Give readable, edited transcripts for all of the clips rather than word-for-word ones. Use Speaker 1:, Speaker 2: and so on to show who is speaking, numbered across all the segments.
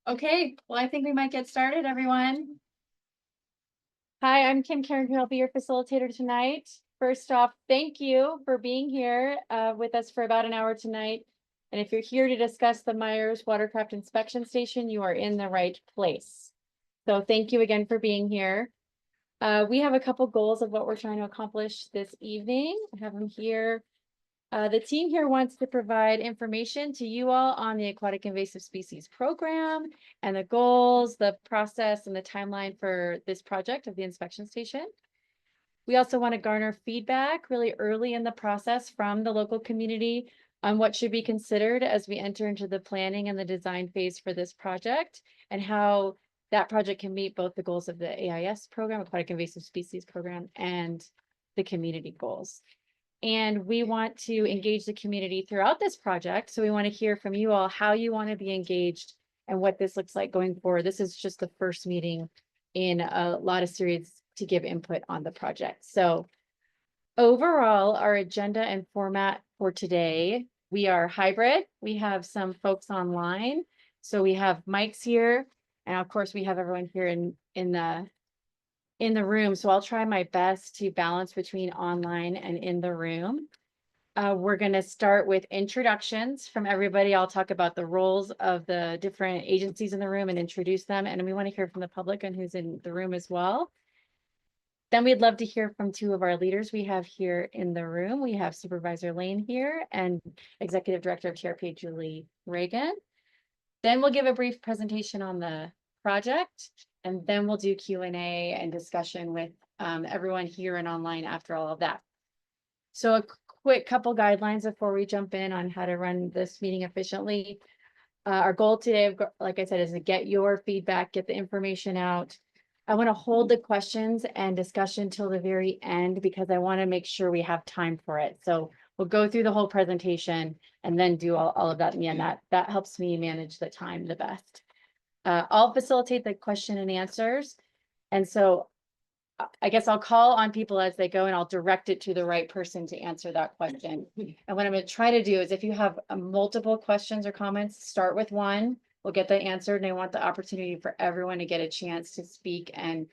Speaker 1: Okay, well, I think we might get started, everyone. Hi, I'm Kim Karen. I'll be your facilitator tonight. First off, thank you for being here with us for about an hour tonight. And if you're here to discuss the Meyers Watercraft Inspection Station, you are in the right place. So thank you again for being here. We have a couple goals of what we're trying to accomplish this evening. I have them here. The team here wants to provide information to you all on the Aquatic Invasive Species Program and the goals, the process, and the timeline for this project of the inspection station. We also want to garner feedback really early in the process from the local community on what should be considered as we enter into the planning and the design phase for this project, and how that project can meet both the goals of the AIS program, Aquatic Invasive Species Program, and the community goals. And we want to engage the community throughout this project. So we want to hear from you all how you want to be engaged and what this looks like going forward. This is just the first meeting in a lot of series to give input on the project. So overall, our agenda and format for today, we are hybrid. We have some folks online. So we have mics here. And of course, we have everyone here in the room. So I'll try my best to balance between online and in the room. We're going to start with introductions from everybody. I'll talk about the roles of the different agencies in the room and introduce them. And we want to hear from the public and who's in the room as well. Then we'd love to hear from two of our leaders we have here in the room. We have Supervisor Lane here and Executive Director of TRPA, Julie Reagan. Then we'll give a brief presentation on the project, and then we'll do Q&A and discussion with everyone here and online after all of that. So a quick couple guidelines before we jump in on how to run this meeting efficiently. Our goal today, like I said, is to get your feedback, get the information out. I want to hold the questions and discussion till the very end because I want to make sure we have time for it. So we'll go through the whole presentation and then do all of that in the end. That helps me manage the time the best. I'll facilitate the question and answers. And so I guess I'll call on people as they go and I'll direct it to the right person to answer that question. And what I'm going to try to do is if you have multiple questions or comments, start with one. We'll get that answered. And I want the opportunity for everyone to get a chance to speak and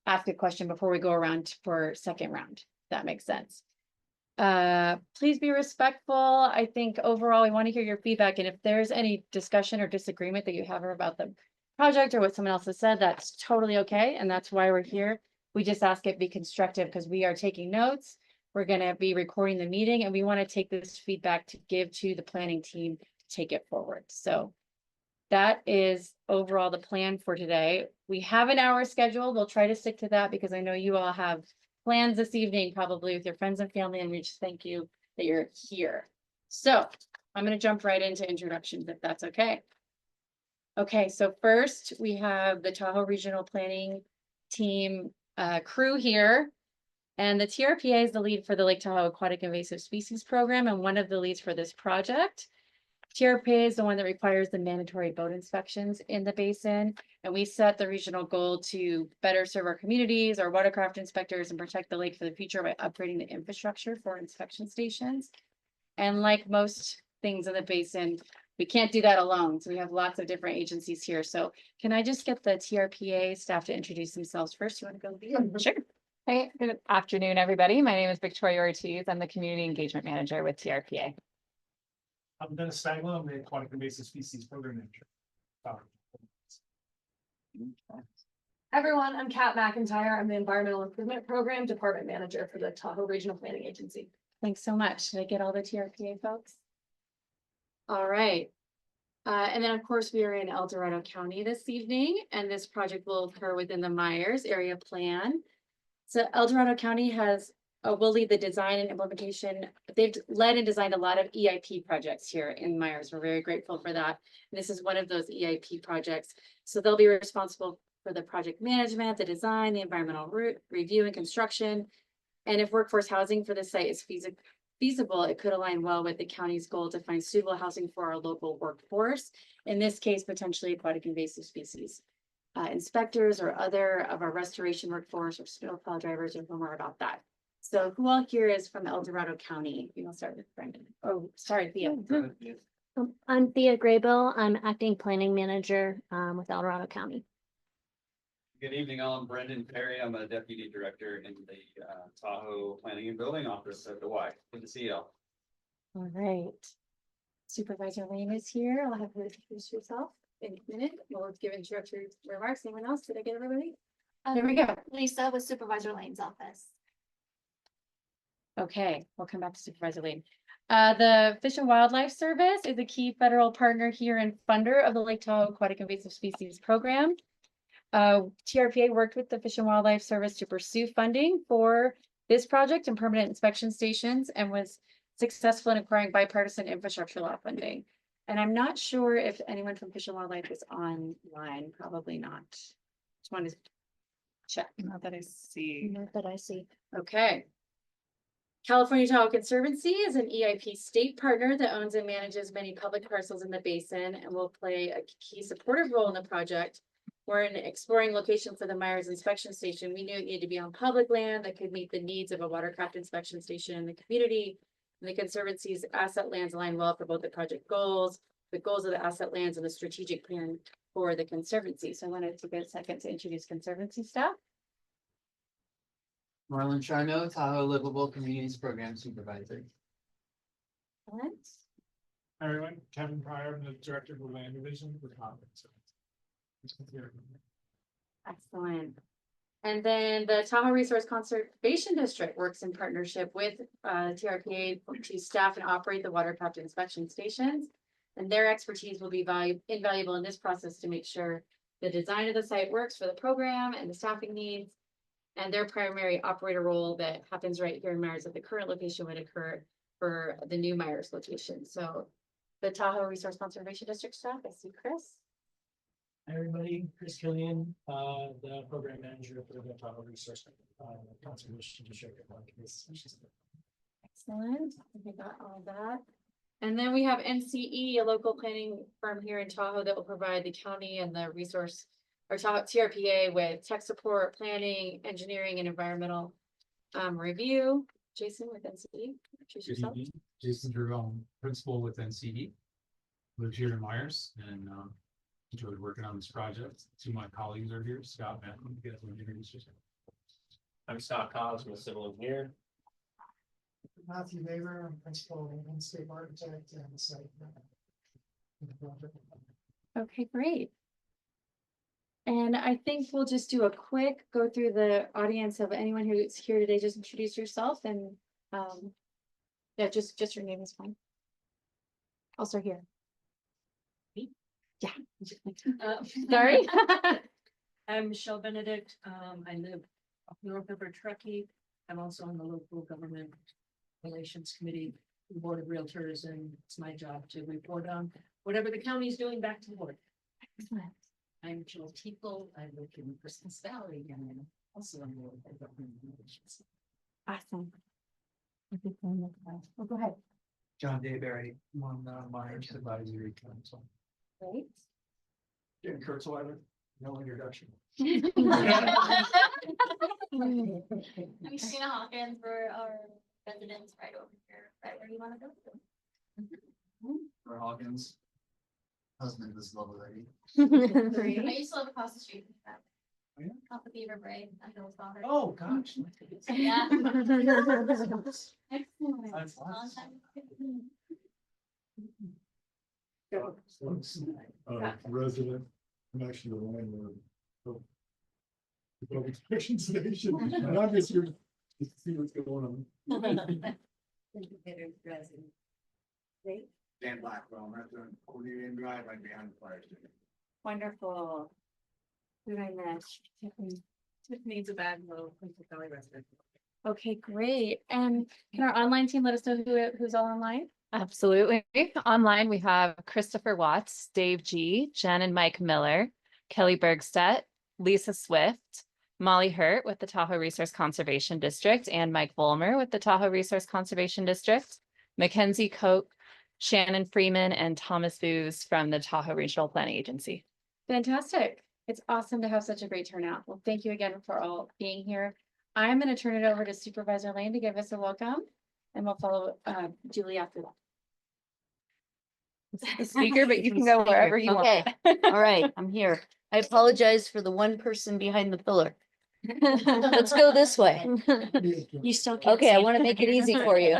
Speaker 1: ask a question before we go around for second round. If that makes sense. Please be respectful. I think overall, we want to hear your feedback. And if there's any discussion or disagreement that you have about the project or what someone else has said, that's totally okay. And that's why we're here. We just ask it be constructive because we are taking notes. We're going to be recording the meeting and we want to take this feedback to give to the planning team to take it forward. So that is overall the plan for today. We have an hour scheduled. We'll try to stick to that because I know you all have plans this evening, probably with your friends and family, and we just thank you that you're here. So I'm going to jump right into introductions if that's okay. Okay, so first we have the Tahoe Regional Planning Team crew here. And the TRPA is the lead for the Lake Tahoe Aquatic Invasive Species Program and one of the leads for this project. TRPA is the one that requires the mandatory boat inspections in the basin. And we set the regional goal to better serve our communities, our watercraft inspectors, and protect the lake for the future by upgrading the infrastructure for inspection stations. And like most things in the basin, we can't do that alone. So we have lots of different agencies here. So can I just get the TRPA staff to introduce themselves first? You want to go lead?
Speaker 2: Sure. Hey, good afternoon, everybody. My name is Victoria Ortiz. I'm the Community Engagement Manager with TRPA.
Speaker 3: I'm Dennis Stagler. I'm the Aquatic Invasive Species Program Manager.
Speaker 4: Everyone, I'm Kat McIntyre. I'm the Environmental Improvement Program Department Manager for the Tahoe Regional Planning Agency.
Speaker 1: Thanks so much. Did I get all the TRPA folks? All right. And then, of course, we are in El Dorado County this evening, and this project will occur within the Meyers area plan. So El Dorado County has will lead the design and implementation. They've led and designed a lot of EIP projects here in Meyers. We're very grateful for that. And this is one of those EIP projects. So they'll be responsible for the project management, the design, the environmental review and construction. And if workforce housing for the site is feasible, it could align well with the county's goal to find suitable housing for our local workforce. In this case, potentially aquatic invasive species. Inspectors or other of our restoration workforce or snowplow drivers or more about that. So who all here is from El Dorado County? We'll start with Brendan. Oh, sorry, Thea.
Speaker 5: I'm Thea Graybill. I'm acting planning manager with El Dorado County.
Speaker 6: Good evening, all. I'm Brendan Perry. I'm a deputy director in the Tahoe Planning and Building Office at the Y. Good to see you all.
Speaker 1: All right. Supervisor Lane is here. I'll have her introduce yourself in a minute. We'll give introductory remarks. Anyone else? Did I get everybody? There we go.
Speaker 7: Lisa with Supervisor Lane's office.
Speaker 1: Okay, we'll come back to Supervisor Lane. The Fish and Wildlife Service is a key federal partner here and funder of the Lake Tahoe Aquatic Invasive Species Program. TRPA worked with the Fish and Wildlife Service to pursue funding for this project and permanent inspection stations and was successful in acquiring bipartisan infrastructure law funding. And I'm not sure if anyone from Fish and Wildlife is online, probably not. Just wanted to check.
Speaker 2: Not that I see.
Speaker 5: Not that I see.
Speaker 1: Okay. California Tahoe Conservancy is an EIP state partner that owns and manages many public parcels in the basin and will play a key supportive role in the project. We're in exploring location for the Meyers inspection station. We knew it needed to be on public land that could meet the needs of a watercraft inspection station in the community. And the Conservancy's asset lands align well for both the project goals, the goals of the asset lands and the strategic plan for the Conservancy. So I wanted to take a second to introduce Conservancy staff.
Speaker 8: Marlon Charno, Tahoe Livable Communities Program Supervisor.
Speaker 1: Excellent.
Speaker 3: Hi, everyone, Kevin Pryor, I'm the director of the land division with Conference.
Speaker 1: Excellent. And then the Tahoe Resource Conservation District works in partnership with TRPA to staff and operate the watercraft inspection stations. And their expertise will be invaluable in this process to make sure the design of the site works for the program and the staffing needs. And their primary operator role that happens right here in Myers at the current location would occur for the new Myers location. So the Tahoe Resource Conservation District staff, I see Chris.
Speaker 3: Hi, everybody, Chris Killian, the program manager for the Tahoe Resource Conservation District.
Speaker 1: Excellent. We got all that. And then we have NCE, a local planning firm here in Tahoe that will provide the county and the resource or Tahoe TRPA with tech support, planning, engineering, and environmental review. Jason with NCE, introduce
Speaker 9: Good
Speaker 1: yourself.
Speaker 9: evening. Jason Jerome, principal with NCD. Live here in Myers and enjoyed working on this project. Two of my colleagues are here, Scott Benton. You guys want to introduce yourself?
Speaker 10: I'm Scott Collins, I'm a civil engineer.
Speaker 3: Matthew Weaver, I'm principal and state architect and site.
Speaker 1: Okay, great. And I think we'll just do a quick go through the audience of anyone who's here today. Just introduce yourself and yeah, just your name is fine. Also here. Yeah. Sorry.
Speaker 11: I'm Michelle Benedict. I live up north of Truckee. I'm also on the local government relations committee, the board of realtors, and it's my job to report on whatever the county is doing back to the board.
Speaker 1: Excellent.
Speaker 11: I'm Jill Teeple. I live in Christmas Valley and I'm also on the board of government relations.
Speaker 1: Awesome. Oh, go ahead.
Speaker 8: John Dayberry, I'm on the Myers Advisory Council.
Speaker 1: Great.
Speaker 3: Jim Kurtzweiler, no introduction.
Speaker 7: I'm Christina Hawkins for our residents right over here, right where you want to go.
Speaker 8: For Hawkins. Husband of this lovely lady.
Speaker 7: I used to live across the street from that.
Speaker 3: Oh, yeah?
Speaker 7: Off the Beaver Braid, I know his daughter.
Speaker 3: Oh, gosh.
Speaker 7: Yeah. Excellent.
Speaker 3: That's
Speaker 7: Long
Speaker 3: awesome.
Speaker 7: time.
Speaker 3: Resident, I'm actually the landlord. of the public inspection station, and I'm just here to see what's going on.
Speaker 1: Great.
Speaker 8: Dan Blackwell, I'm at the Cornelian Drive right behind the fire station.
Speaker 1: Wonderful. Who did I miss?
Speaker 11: Tiffany's a bad little Quincy Valley resident.
Speaker 1: Okay, great. And can our online team let us know who's all online?
Speaker 2: Absolutely. Online, we have Christopher Watts, Dave G, Jen and Mike Miller, Kelly Bergstedt, Lisa Swift, Molly Hurt with the Tahoe Resource Conservation District, and Mike Volmer with the Tahoe Resource Conservation District, Mackenzie Koch, Shannon Freeman, and Thomas Booz from the Tahoe Regional Planning Agency.
Speaker 1: Fantastic. It's awesome to have such a great turnout. Well, thank you again for all being here. I'm going to turn it over to Supervisor Lane to give us a welcome, and we'll follow Julie after that.
Speaker 2: The speaker, but you can go wherever you want.
Speaker 12: Okay, all right, I'm here. I apologize for the one person behind the pillar. Let's go this way.
Speaker 5: You still can't.
Speaker 12: Okay, I
Speaker 5: see.
Speaker 12: want to make it easy for you.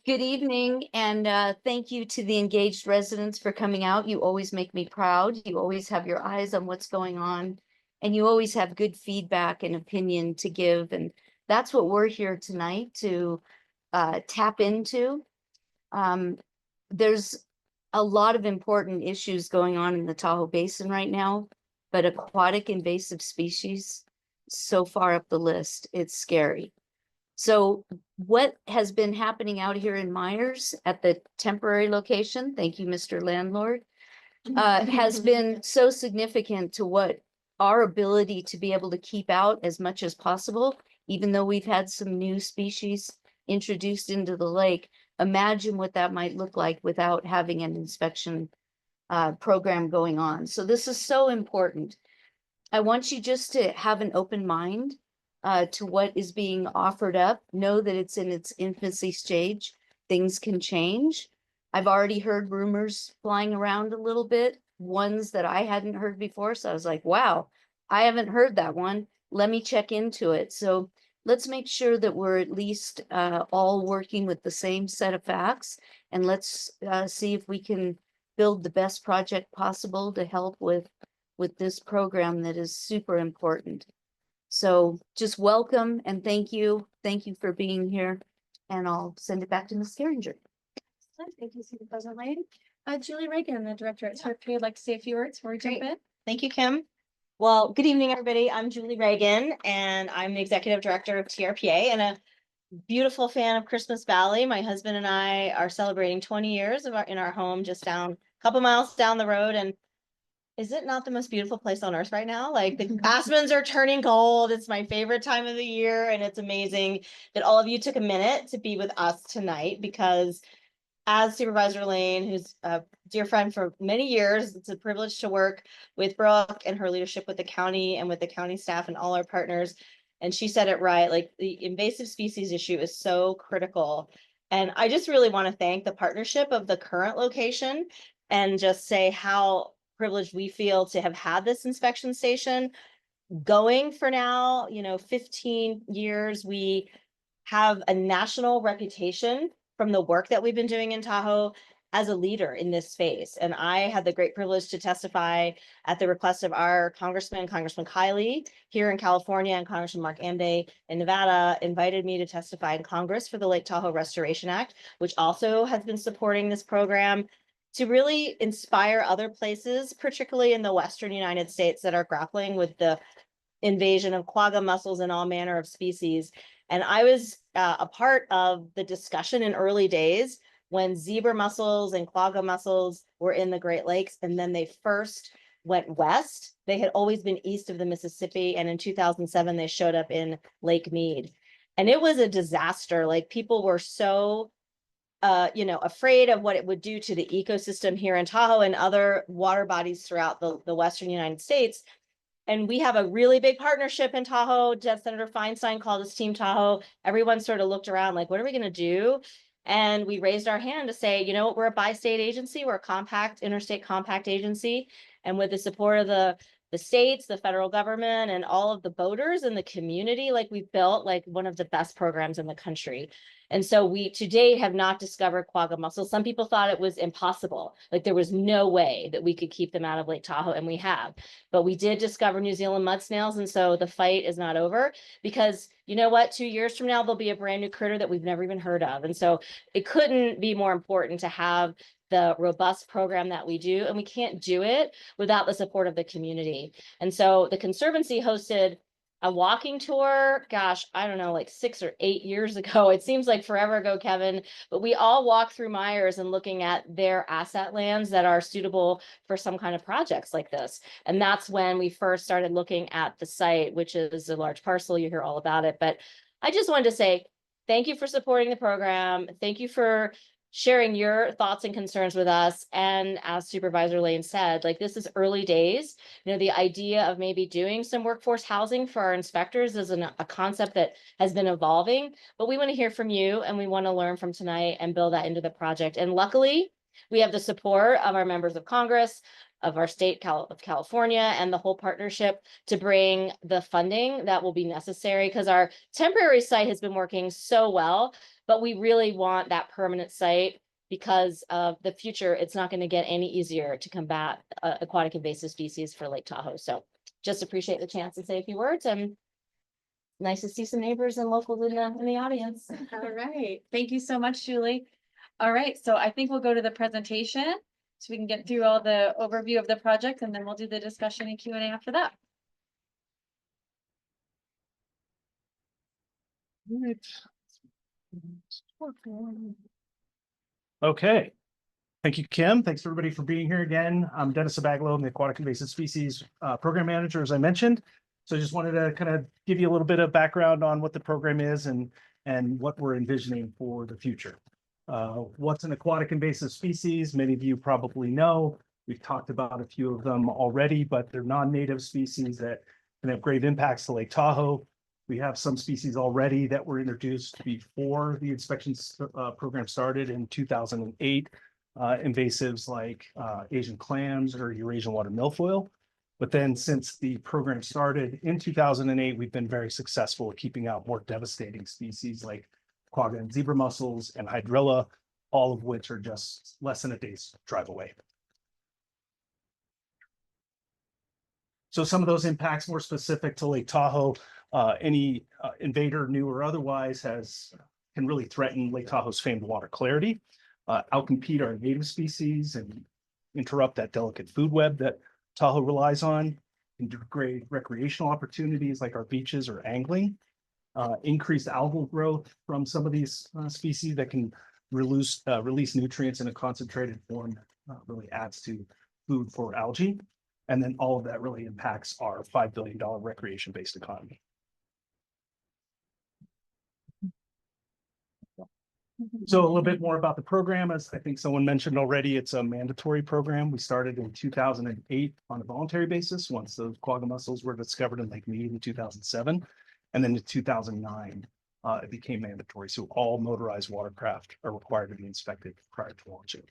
Speaker 12: Good evening, and thank you to the engaged residents for coming out. You always make me proud. You always have your eyes on what's going on, and you always have good feedback and opinion to give. And that's what we're here tonight to tap into. There's a lot of important issues going on in the Tahoe Basin right now, but aquatic invasive species so far up the list, it's scary. So what has been happening out here in Meyers at the temporary location, thank you, Mr. Landlord, has been so significant to what our ability to be able to keep out as much as possible, even though we've had some new species introduced into the lake. Imagine what that might look like without having an inspection program going on. So this is so important. I want you just to have an open mind to what is being offered up. Know that it's in its infancy stage. Things can change. I've already heard rumors flying around a little bit, ones that I hadn't heard before. So I was like, wow, I haven't heard that one. Let me check into it. So let's make sure that we're at least all working with the same set of facts, and let's see if we can build the best project possible to help with this program that is super important. So just welcome and thank you. Thank you for being here, and I'll send it back to Ms. Geringer.
Speaker 1: Thank you, Supervisor Lane. Julie Reagan, the Director at TRP, would like to say a few words before we jump in.
Speaker 13: Thank you, Kim. Well, good evening, everybody. I'm Julie Reagan, and I'm the Executive Director of TRPA and a beautiful fan of Christmas Valley. My husband and I are celebrating 20 years in our home just down a couple miles down the road. And is it not the most beautiful place on earth right now? Like the aspens are turning gold. It's my favorite time of the year. And it's amazing that all of you took a minute to be with us tonight, because as Supervisor Lane, who's a dear friend for many years, it's a privilege to work with Brooke and her leadership with the county and with the county staff and all our partners. And she said it right, like the invasive species issue is so critical. And I just really want to thank the partnership of the current location and just say how privileged we feel to have had this inspection station going for now, 15 years. We have a national reputation from the work that we've been doing in Tahoe as a leader in this space. And I had the great privilege to testify at the request of our Congressman Kiley here in California, and Congressman Mark Amday in Nevada invited me to testify in Congress for the Lake Tahoe Restoration Act, which also has been supporting this program to really inspire other places, particularly in the Western United States, that are grappling with the invasion of quagga mussels and all manner of species. And I was a part of the discussion in early days when zebra mussels and quagga mussels were in the Great Lakes, and then they first went west. They had always been east of the Mississippi, and in 2007 they showed up in Lake Mead, and it was a disaster. Like people were so afraid of what it would do to the ecosystem here in Tahoe and other water bodies throughout the Western United States. And we have a really big partnership in Tahoe. Senator Feinstein called us Team Tahoe. Everyone sort of looked around like, what are we going to do? And we raised our hand to say, you know what, we're a bi-state agency. We're a compact, interstate compact agency. And with the support of the states, the federal government, and all of the boaters and the community, like we've built like one of the best programs in the country. And so we to date have not discovered quagga mussels. Some people thought it was impossible. Like there was no way that we could keep them out of Lake Tahoe, and we have. But we did discover New Zealand mud snails, and so the fight is not over, because you know what, 2 years from now, there'll be a brand new critter that we've never even heard of. And so it couldn't be more important to have the robust program that we do, and we can't do it without the support of the community. And so the Conservancy hosted a walking tour, gosh, I don't know, like 6 or 8 years ago. It seems like forever ago, Kevin, but we all walked through Meyers and looking at their asset lands that are suitable for some kind of projects like this. And that's when we first started looking at the site, which is a large parcel. You hear all about it, but I just wanted to say, thank you for supporting the program. Thank you for sharing your thoughts and concerns with us. And as Supervisor Lane said, like this is early days. The idea of maybe doing some workforce housing for our inspectors is a concept that has been evolving, but we want to hear from you, and we want to learn from tonight and build that into the project. And luckily, We have the support of our members of Congress, of our state of California, and the whole partnership to bring the funding that will be necessary, because our temporary site has been working so well, but we really want that permanent site because of the future. It's not going to get any easier to combat aquatic invasive species for Lake Tahoe. So just appreciate the chance to say a few words, and nice to see some neighbors and locals in the audience.
Speaker 1: All right. Thank you so much, Julie. All right. So I think we'll go to the presentation so we can get through all the overview of the project, and then we'll do the discussion and Q&A after that.
Speaker 14: Okay. Thank you, Kim. Thanks everybody for being here again. I'm Dennis Sabaglo. I'm the Aquatic Invasive Species Program Manager, as I mentioned. So I just wanted to kind of give you a little bit of background on what the program is and what we're envisioning for the future. What's an aquatic invasive species? Many of you probably know. We've talked about a few of them already, but they're non-native species that can have great impacts to Lake Tahoe. We have some species already that were introduced before the inspections program started in 2008. Invasives like Asian clams or Eurasian water milfoil. But then since the program started in 2008, we've been very successful at keeping out more devastating species like quagga and zebra mussels and hydrilla, all of which are just less than a day's drive away. So some of those impacts more specific to Lake Tahoe, any invader, new or otherwise, can really threaten Lake Tahoe's famed water clarity, outcompete our native species and interrupt that delicate food web that Tahoe relies on, and degrade recreational opportunities like our beaches or angling, increased algal growth from some of these species that can release nutrients in a concentrated form that really adds to food for algae. And then all of that really impacts our $5 billion recreation-based economy. So a little bit more about the program. As I think someone mentioned already, it's a mandatory program. We started in 2008 on a voluntary basis once those quagga mussels were discovered in Lake Mead in 2007. And then in 2009, it became mandatory. So all motorized watercraft are required to be inspected prior to launching.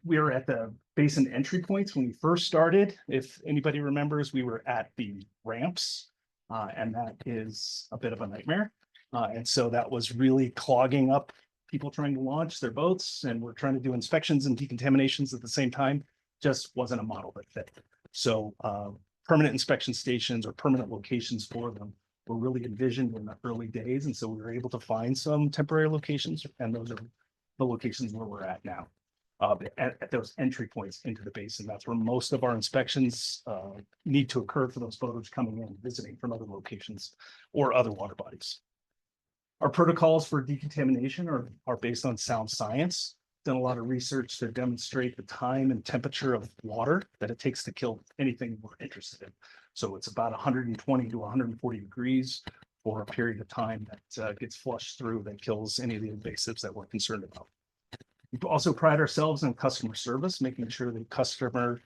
Speaker 14: We were at the basin entry points when we first started. If anybody remembers, we were at the ramps, and that is a bit of a nightmare. And so that was really clogging up people trying to launch their boats, and we're trying to do inspections and decontaminations at the same time. Just wasn't a model that fit. So permanent inspection stations or permanent locations for them were really envisioned in the early days. And so we were able to find some temporary locations, and those are the locations where we're at now. At those entry points into the basin, that's where most of our inspections need to occur for those boaters coming in, visiting from other locations or other water bodies. Our protocols for decontamination are based on sound science. Done a lot of research to demonstrate the time and temperature of water that it takes to kill anything we're interested in. So it's about 120 to 140 degrees for a period of time that gets flushed through that kills any of the invasives that we're concerned about. We also pride ourselves on customer service, making sure the customer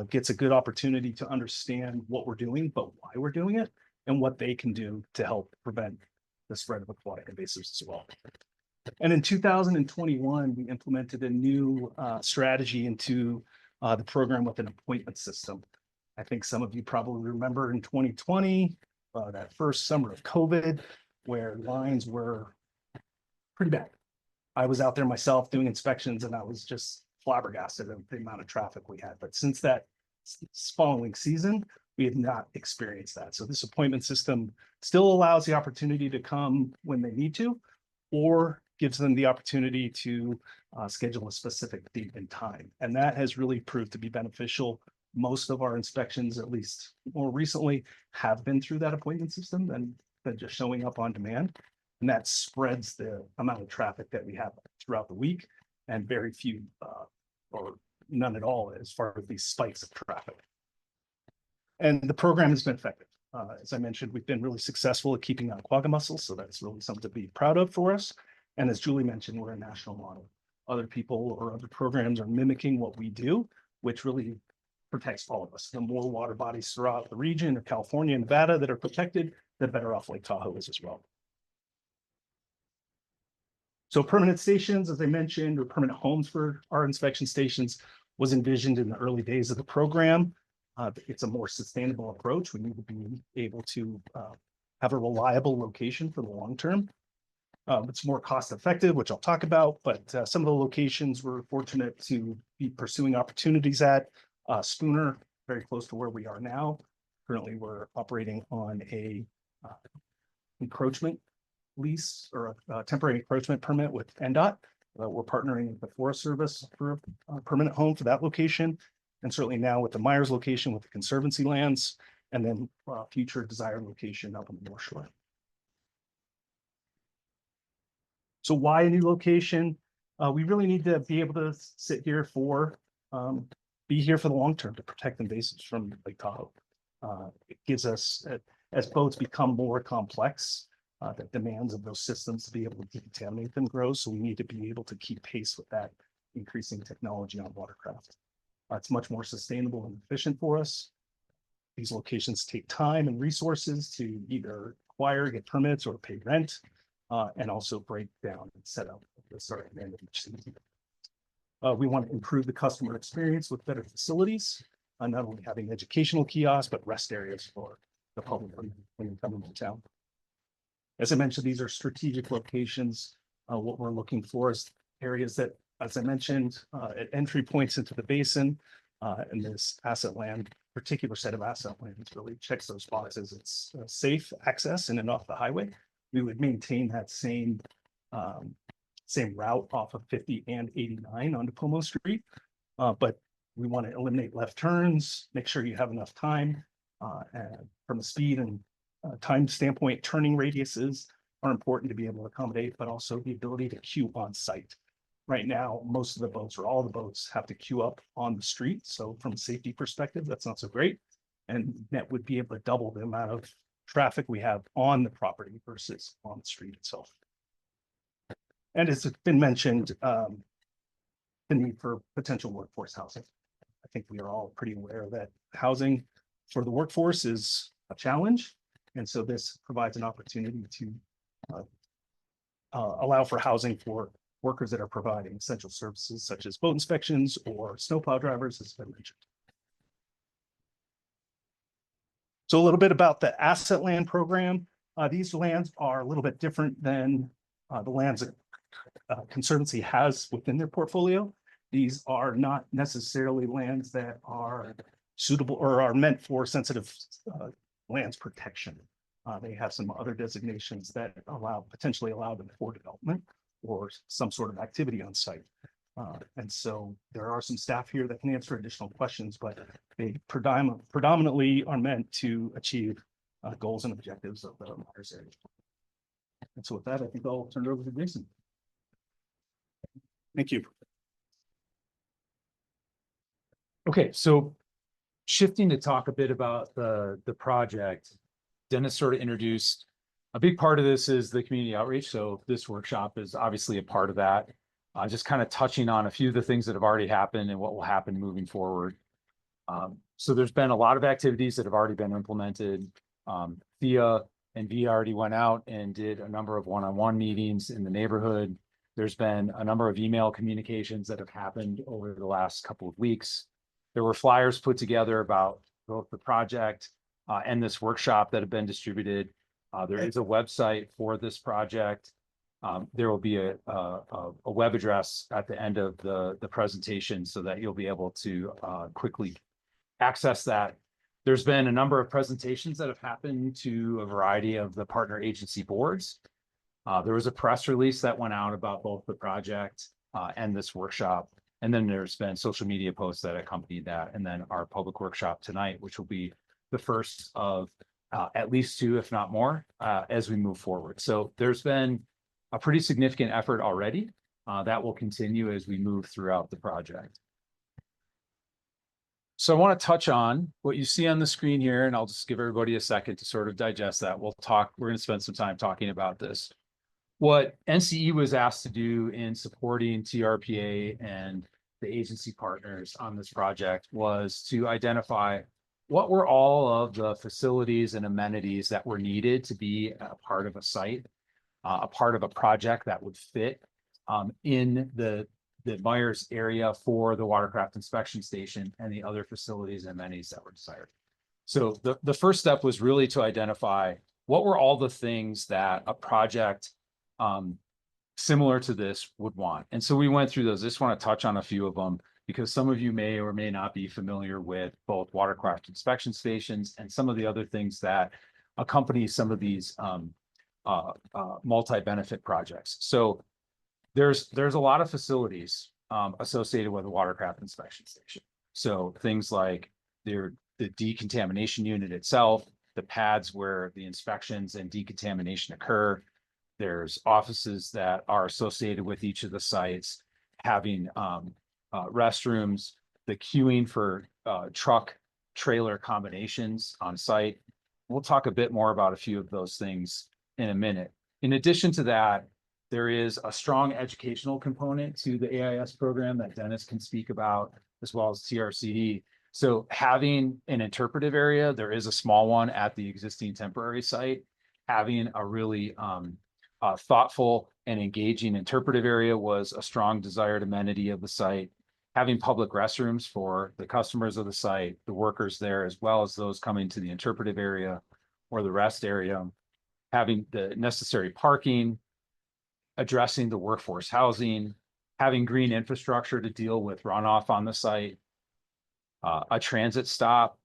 Speaker 14: gets a good opportunity to understand what we're doing, but why we're doing it, and what they can do to help prevent the spread of aquatic invasives as well. And in 2021, we implemented a new strategy into the program with an appointment system. I think some of you probably remember in 2020, that first summer of COVID, where lines were pretty bad. I was out there myself doing inspections, and I was just flabbergasted at the amount of traffic we had. But since that following season, we have not experienced that. So this appointment system still allows the opportunity to come when they need to, or gives them the opportunity to schedule a specific date and time. And that has really proved to be beneficial. Most of our inspections, at least more recently, have been through that appointment system than just showing up on demand. And that spreads the amount of traffic that we have throughout the week, and very few or none at all as far as these spikes of traffic. And the program has been effective. As I mentioned, we've been really successful at keeping out quagga mussels, so that's really something to be proud of for us. And as Julie mentioned, we're a national model. Other people or other programs are mimicking what we do, which really protects all of us. The more water bodies throughout the region of California and Nevada that are protected, the better off Lake Tahoe is as well. So permanent stations, as I mentioned, or permanent homes for our inspection stations was envisioned in the early days of the program. It's a more sustainable approach. We need to be able to have a reliable location for the long term. It's more cost effective, which I'll talk about, but some of the locations we're fortunate to be pursuing opportunities at. Spooner, very close to where we are now. Currently, we're operating on a encroachment lease or a temporary encroachment permit with NDOT. We're partnering with the Forest Service for a permanent home for that location. And certainly now with the Meyers location with the Conservancy lands, and then future desired location up on the North Shore. So why a new location? We really need to be able to sit here be here for the long term to protect invasives from Lake Tahoe. It gives us, as boats become more complex, the demands of those systems to be able to decontaminate them grow. So we need to be able to keep pace with that increasing technology on watercraft. It's much more sustainable and efficient for us. These locations take time and resources to either acquire, get permits, or pay rent, and also break down and set up at the start and end of each season. We want to improve the customer experience with better facilities, not only having educational kiosks, but rest areas for the public when you come into town. As I mentioned, these are strategic locations. What we're looking for is areas that, as I mentioned, at entry points into the basin, and this asset land, particular set of asset lands really checks those boxes. It's safe access in and off the highway. We would maintain that same route off of 50 and 89 onto Pomo Street, but we want to eliminate left turns, make sure you have enough time, and from a speed and time standpoint. Turning radiuses are important to be able to accommodate, but also the ability to queue on site. Right now, most of the boats or all the boats have to queue up on the street. So from a safety perspective, that's not so great. And net would be able to double the amount of traffic we have on the property versus on the street itself. And as it's been mentioned, the need for potential workforce housing. I think we are all pretty aware that housing for the workforce is a challenge. And so this provides an opportunity to allow for housing for workers that are providing essential services such as boat inspections or snowplow drivers, as I mentioned. So a little bit about the asset land program. These lands are a little bit different than the lands that Conservancy has within their portfolio. These are not necessarily lands that are suitable or are meant for sensitive lands protection. They have some other designations that potentially allow them for development or some sort of activity on site. And so there are some staff here that can answer additional questions, but they predominantly are meant to achieve goals and objectives of the Meyers area. And so with that, I think I'll turn it over to Jason. Thank you.
Speaker 9: Okay, so shifting to talk a bit about the project, Dennis sort of introduced a big part of this is the community outreach. So this workshop is obviously a part of that. Just kind of touching on a few of the things that have already happened and what will happen moving forward. So there's been a lot of activities that have already been implemented. Thea and V already went out and did a number of one-on-one meetings in the neighborhood. There's been a number of email communications that have happened over the last couple of weeks. There were flyers put together about both the project and this workshop that have been distributed. There is a website for this project. There will be a web address at the end of the presentation so that you'll be able to quickly access that. There's been a number of presentations that have happened to a variety of the partner agency boards. There was a press release that went out about both the project and this workshop. And then there's been social media posts that accompanied that. And then our public workshop tonight, which will be the first of at least two, if not more, as we move forward. So there's been a pretty significant effort already that will continue as we move throughout the project. So I want to touch on what you see on the screen here, and I'll just give everybody a second to sort of digest that. We're going to spend some time talking about this. What NCE was asked to do in supporting TRPA and the agency partners on this project was to identify what were all of the facilities and amenities that were needed to be a part of a site, a part of a project that would fit in the Meyers area for the watercraft inspection station and the other facilities and amenities that were desired. So the first step was really to identify what were all the things that a project similar to this would want. And so we went through those. I just want to touch on a few of them because some of you may or may not be familiar with both watercraft inspection stations and some of the other things that accompany some of these multi-benefit projects. So there's a lot of facilities associated with a watercraft inspection station. So things like the decontamination unit itself, the pads where the inspections and decontamination occur. There's offices that are associated with each of the sites, having restrooms, the queuing for truck trailer combinations on site. We'll talk a bit more about a few of those things in a minute. In addition to that, there is a strong educational component to the AIS program that Dennis can speak about, as well as TRCD. So having an interpretive area, there is a small one at the existing temporary site. Having a really thoughtful and engaging interpretive area was a strong desired amenity of the site. Having public restrooms for the customers of the site, the workers there, as well as those coming to the interpretive area or the rest area. Having the necessary parking, addressing the workforce housing, having green infrastructure to deal with runoff on the site, a transit stop.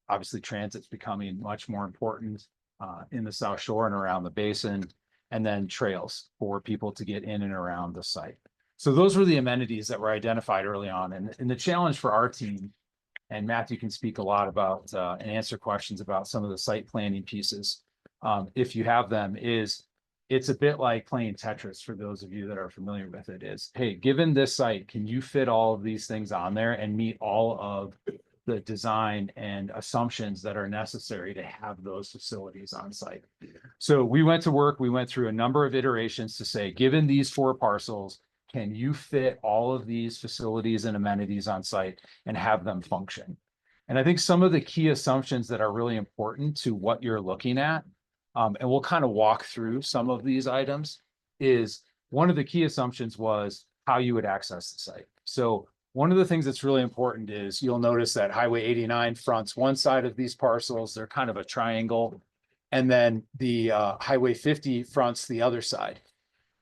Speaker 9: Obviously, transit's becoming much more important in the South Shore and around the basin, and then trails for people to get in and around the site. So those were the amenities that were identified early on. And the challenge for our team, and Matthew can speak a lot about and answer questions about some of the site planning pieces, if you have them, is it's a bit like playing Tetris for those of you that are familiar with it. Is, hey, given this site, can you fit all of these things on there and meet all of the design and assumptions that are necessary to have those facilities on site? So we went to work, we went through a number of iterations to say, given these 4 parcels, can you fit all of these facilities and amenities on site and have them function? And I think some of the key assumptions that are really important to what you're looking at, and we'll kind of walk through some of these items, is one of the key assumptions was how you would access the site. So one of the things that's really important is you'll notice that Highway 89 fronts one side of these parcels. They're kind of a triangle. And then the Highway 50 fronts the other side.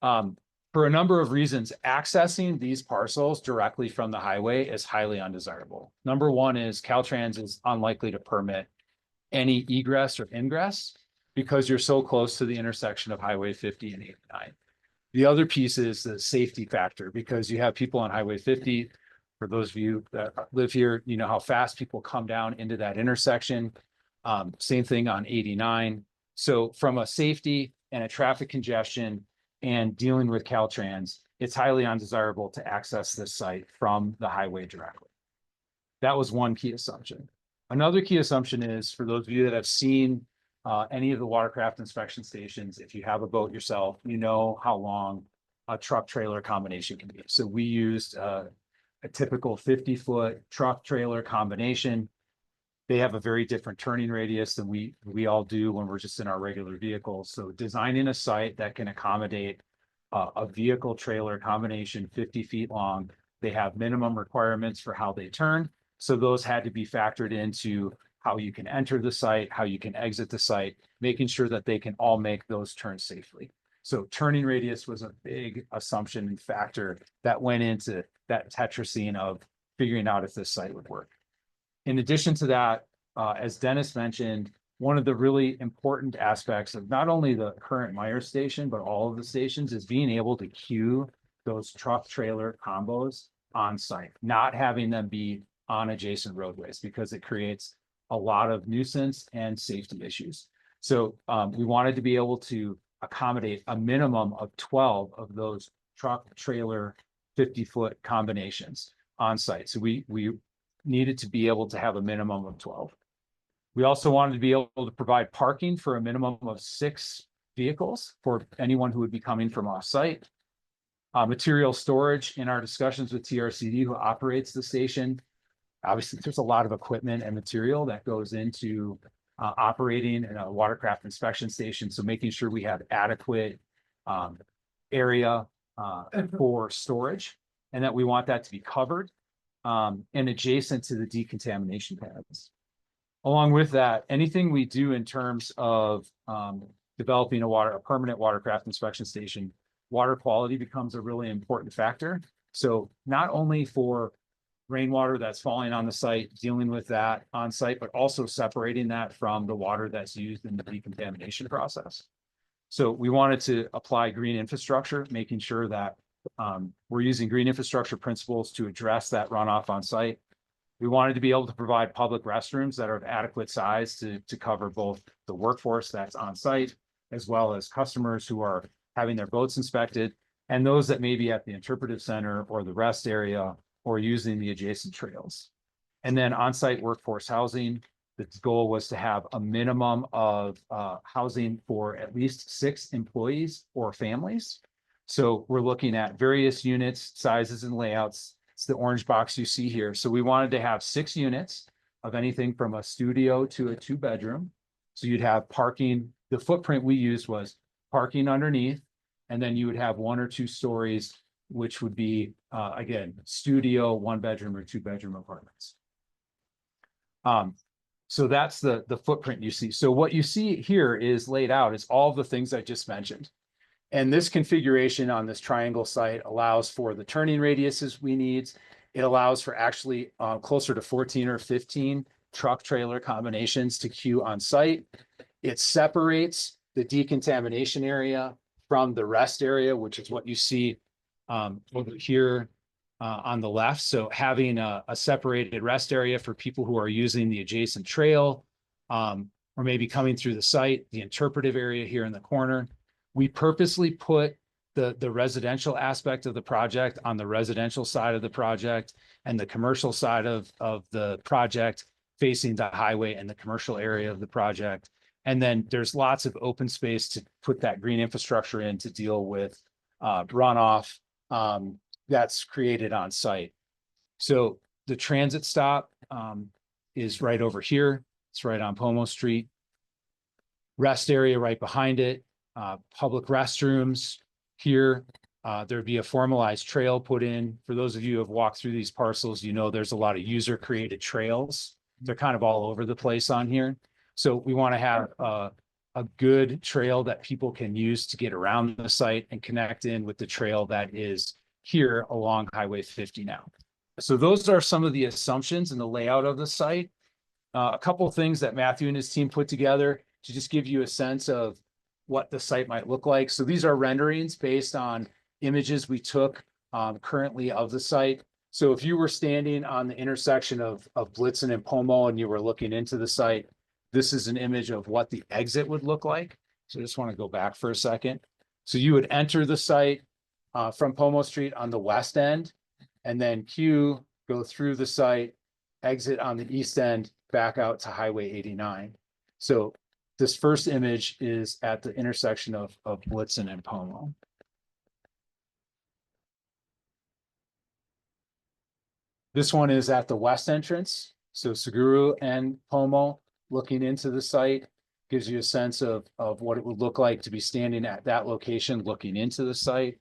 Speaker 9: For a number of reasons, accessing these parcels directly from the highway is highly undesirable. Number one is Caltrans is unlikely to permit any egress or ingress because you're so close to the intersection of Highway 50 and 89. The other piece is the safety factor, because you have people on Highway 50. For those of you that live here, you know how fast people come down into that intersection. Same thing on 89. So from a safety and a traffic congestion and dealing with Caltrans, it's highly undesirable to access this site from the highway directly. That was one key assumption. Another key assumption is, for those of you that have seen any of the watercraft inspection stations, if you have a boat yourself, you know how long a truck trailer combination can be. So we used a typical 50-foot truck trailer combination. They have a very different turning radius than we all do when we're just in our regular vehicles. So designing a site that can accommodate a vehicle trailer combination 50 feet long, they have minimum requirements for how they turn. So those had to be factored into how you can enter the site, how you can exit the site, making sure that they can all make those turns safely. So turning radius was a big assumption and factor that went into that Tetrising of figuring out if this site would work. In addition to that, as Dennis mentioned, one of the really important aspects of not only the current Meyers station, but all of the stations, is being able to queue those truck trailer combos on site, not having them be on adjacent roadways, because it creates a lot of nuisance and safety issues. So we wanted to be able to accommodate a minimum of 12 of those truck trailer 50-foot combinations on site. So we needed to be able to have a minimum of 12. We also wanted to be able to provide parking for a minimum of 6 vehicles for anyone who would be coming from off-site. Material storage. In our discussions with TRCD, who operates the station, obviously there's a lot of equipment and material that goes into operating in a watercraft inspection station. So making sure we have adequate area for storage, and that we want that to be covered and adjacent to the decontamination pads. Along with that, anything we do in terms of developing a permanent watercraft inspection station, water quality becomes a really important factor. So not only for rainwater that's falling on the site, dealing with that on site, but also separating that from the water that's used in the decontamination process. So we wanted to apply green infrastructure, making sure that we're using green infrastructure principles to address that runoff on site. We wanted to be able to provide public restrooms that are of adequate size to cover both the workforce that's on site, as well as customers who are having their boats inspected, and those that may be at the interpretive center or the rest area or using the adjacent trails. And then on-site workforce housing, the goal was to have a minimum of housing for at least 6 employees or families. So we're looking at various units, sizes, and layouts. It's the orange box you see here. So we wanted to have 6 units of anything from a studio to a 2-bedroom. So you'd have parking. The footprint we used was parking underneath, and then you would have 1 or 2 stories, which would be, again, studio, 1-bedroom or 2-bedroom apartments. So that's the footprint you see. So what you see here is laid out is all the things I just mentioned. And this configuration on this triangle site allows for the turning radiuses we need. It allows for actually closer to 14 or 15 truck trailer combinations to queue on site. It separates the decontamination area from the rest area, which is what you see over here on the left. So having a separated rest area for people who are using the adjacent trail or maybe coming through the site, the interpretive area here in the corner. We purposely put the residential aspect of the project on the residential side of the project and the commercial side of the project facing the highway and the commercial area of the project. And then there's lots of open space to put that green infrastructure in to deal with runoff that's created on site. So the transit stop is right over here. It's right on Pomo Street. Rest area right behind it. Public restrooms here. There'd be a formalized trail put in. For those of you who have walked through these parcels, you know there's a lot of user-created trails. They're kind of all over the place on here. So we want to have a good trail that people can use to get around the site and connect in with the trail that is here along Highway 50 now. So those are some of the assumptions in the layout of the site. A couple of things that Matthew and his team put together to just give you a sense of what the site might look like. So these are renderings based on images we took currently of the site. So if you were standing on the intersection of Blitzen and Pomo and you were looking into the site, this is an image of what the exit would look like. So I just want to go back for a second. So you would enter the site from Pomo Street on the west end, and then go through the site, exit on the east end, back out to Highway 89. So this first image is at the intersection of Blitzen and Pomo. This one is at the west entrance. So Seguru and Pomo looking into the site gives you a sense of what it would look like to be standing at that location looking into the site.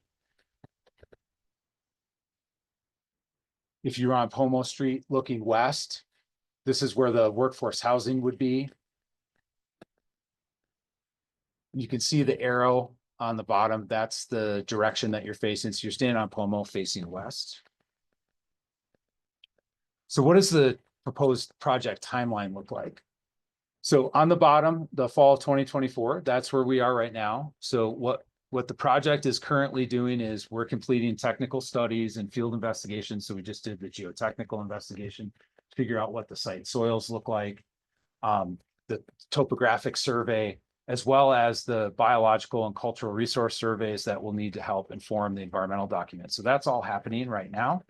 Speaker 9: If you're on Pomo Street looking west, this is where the workforce housing would be. You can see the arrow on the bottom. That's the direction that you're facing. So you're standing on Pomo facing west. So what does the proposed project timeline look like? So on the bottom, the fall of 2024, that's where we are right now. So what the project is currently doing is we're completing technical studies and field investigations. So we just did the geotechnical investigation to figure out what the site soils look like, the topographic survey, as well as the biological and cultural resource surveys that will need to help inform the environmental documents. So that's all happening right now.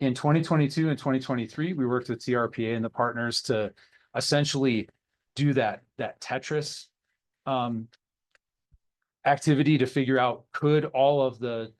Speaker 9: In 2022 and 2023, we worked with TRPA and the partners to essentially do that Tetris activity to figure out, could all of the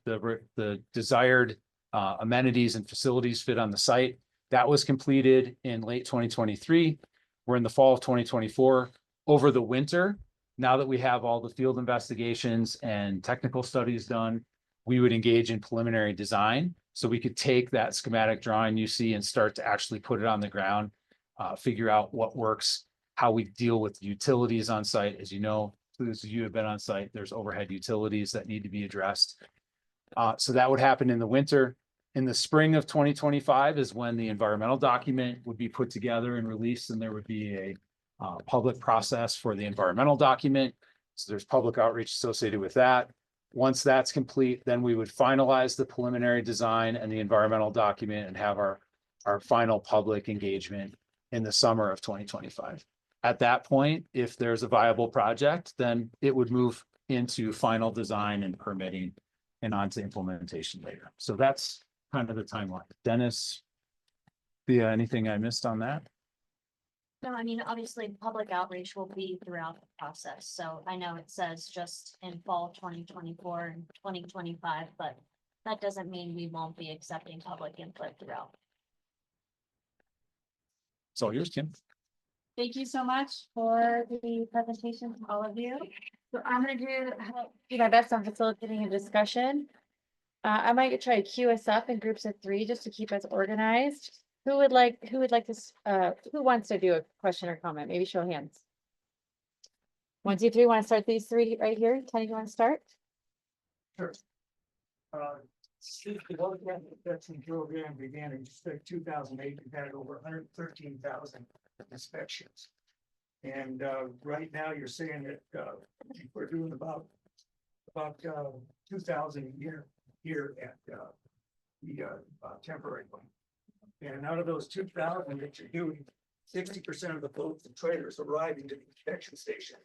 Speaker 9: desired amenities and facilities fit on the site. That was completed in late 2023. We're in the fall of 2024. Over the winter, now that we have all the field investigations and technical studies done, we would engage in preliminary design. So we could take that schematic drawing you see and start to actually put it on the ground, figure out what works, how we deal with utilities on site. As you know, those of you who have been on site, there's overhead utilities that need to be addressed. So that would happen in the winter. In the spring of 2025 is when the environmental document would be put together and released, and there would be a public process for the environmental document. So there's public outreach associated with that. Once that's complete, then we would finalize the preliminary design and the environmental document and have our final public engagement in the summer of 2025. At that point, if there's a viable project, then it would move into final design and permitting and on to implementation later. So that's kind of the timeline. Dennis, anything I missed on that?
Speaker 5: No, I mean, obviously, public outreach will be throughout the process. So I know it says just in fall 2024 and 2025, but that doesn't mean we won't be accepting public input throughout.
Speaker 9: It's all yours, Kim.
Speaker 1: Thank you so much for the presentation to all of you. So I'm gonna do my best on facilitating a discussion. I might try to queue us up in groups of 3 just to keep us organized. Who would like to, who wants to do a question or comment? Maybe show hands. 1, 2, 3, want to start these 3 right here? Kenny, you want to start?
Speaker 8: Sure. Since the watercraft inspection program began in 2008, we've had over 113,000 inspections. And right now you're saying that we're doing about 2,000 a year here at the temporary one. And out of those 2,000 that you're doing, 60% of the boats and trailers arriving to the inspection station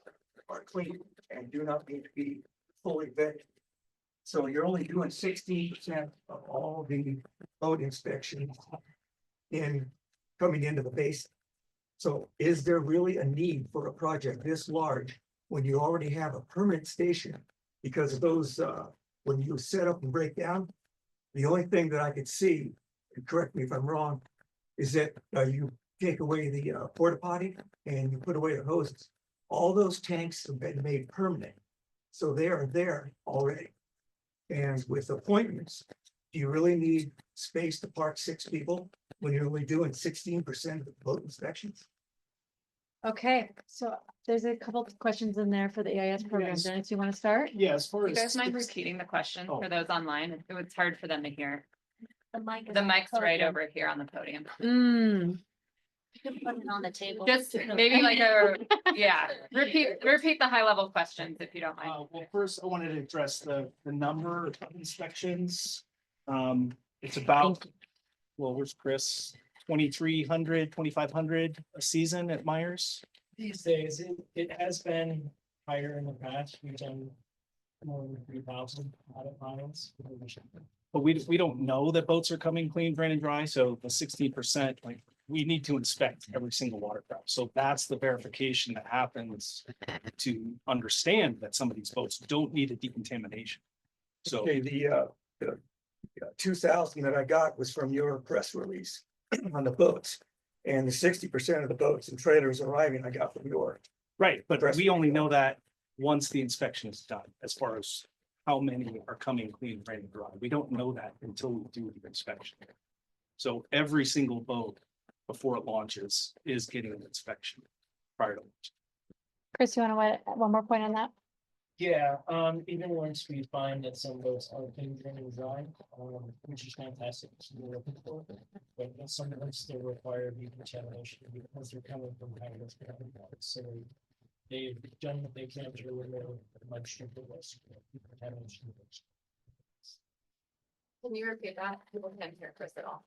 Speaker 8: are clean and do not need to be fully vetted. So you're only doing 16% of all the boat inspections coming into the basin. So is there really a need for a project this large when you already have a permanent station? Because of those, when you set up and break down, the only thing that I could see, and correct me if I'm wrong, is that you take away the porta potty and you put away the hoses. All those tanks have been made permanent. So they are there already. And with appointments, do you really need space to park 6 people when you're only doing 16% of the boat inspections?
Speaker 1: Okay, so there's a couple of questions in there for the AIS program.
Speaker 14: Yes.
Speaker 1: Dennis, you want to start?
Speaker 14: Yeah, as far
Speaker 2: You
Speaker 14: as.
Speaker 2: guys mind repeating the question
Speaker 14: Oh.
Speaker 2: for those online? It was hard for them to hear.
Speaker 5: The mic is
Speaker 2: The
Speaker 5: on
Speaker 2: mic's right
Speaker 5: podium.
Speaker 2: over here on the podium.
Speaker 5: You can put it on the table.
Speaker 2: Just maybe like repeat the high level questions if you don't mind.
Speaker 14: Well, first I wanted to address the number of inspections. It's about, well, where's Chris? 2,300, 2,500 a season at Meyers.
Speaker 8: These days, it has been higher in the past. We've done more than 3,000 audit miles.
Speaker 14: But we don't know that boats are coming clean, drain and dry, so the 16%, like, we need to inspect every single watercraft. So that's the verification that happens to understand that some of these boats don't need a decontamination. So.
Speaker 8: Okay, the 2,000 that I got was from your press release on the boats. And the 60% of the boats and trailers arriving, I got from your.
Speaker 14: Right, but we only know that once the inspection is done, as far as how many are coming clean, drain and dry. We don't know that until we do the inspection. So every single boat before it launches is getting an inspection prior to launch.
Speaker 1: Chris, you want to add one more point on that?
Speaker 8: Yeah, even once we find that some boats are clean, drain and dry, which is fantastic, so we're looking for. But some of them still require decontamination because they're coming from high risk habitats. So they've done what they can to limit much stricter risk contamination.
Speaker 2: Can you repeat that? People can't hear Chris at all.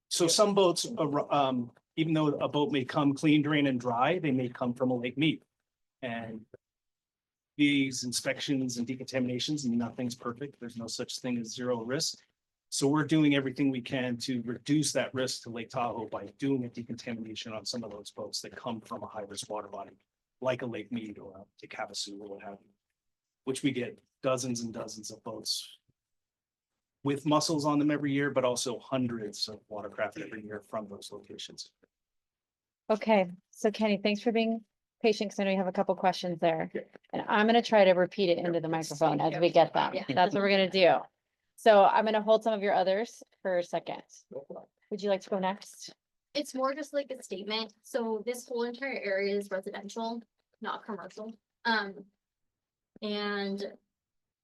Speaker 14: So some boats, even though a boat may come clean, drain and dry, they may come from a lake meet. And these inspections and decontaminations, nothing's perfect. There's no such thing as zero risk. So we're doing everything we can to reduce that risk to Lake Tahoe by doing a decontamination on some of those boats that come from a high risk water body, like a Lake Mead or a Lake Havasu or what have you, which we get dozens and dozens of boats with mussels on them every year, but also hundreds of watercraft every year from those locations.
Speaker 1: Okay, so Kenny, thanks for being patient because I know you have a couple questions there. And I'm gonna try to repeat it into the microphone as we get them. That's what we're gonna do. So I'm gonna hold some of your others for a second. Would you like to go next?
Speaker 7: It's more just like a statement. So this whole entire area is residential, not commercial. And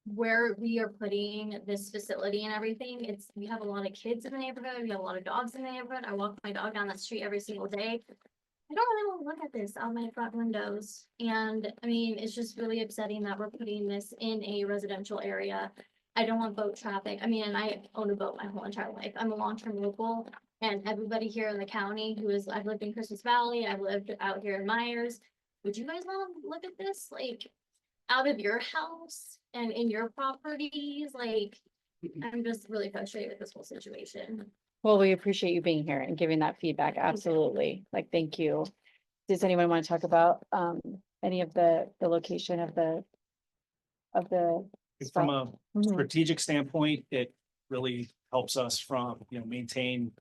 Speaker 7: where we are putting this facility and everything, we have a lot of kids in the neighborhood. We have a lot of dogs in the neighborhood. I walk my dog down the street every single day. I don't really want to look at this out my front windows. And I mean, it's just really upsetting that we're putting this in a residential area. I don't want boat traffic. I mean, and I own a boat my whole entire life. I'm a long-term local, and everybody here in the county I've lived in Christmas Valley, I've lived out here in Myers. Would you guys want to look at this, like, out of your house and in your properties? Like, I'm just really frustrated with this whole situation.
Speaker 1: Well, we appreciate you being here and giving that feedback. Absolutely. Like, thank you. Does anyone want to talk about any of the location of the
Speaker 14: From a
Speaker 1: Mhm.
Speaker 14: strategic standpoint, it really helps us from, maintain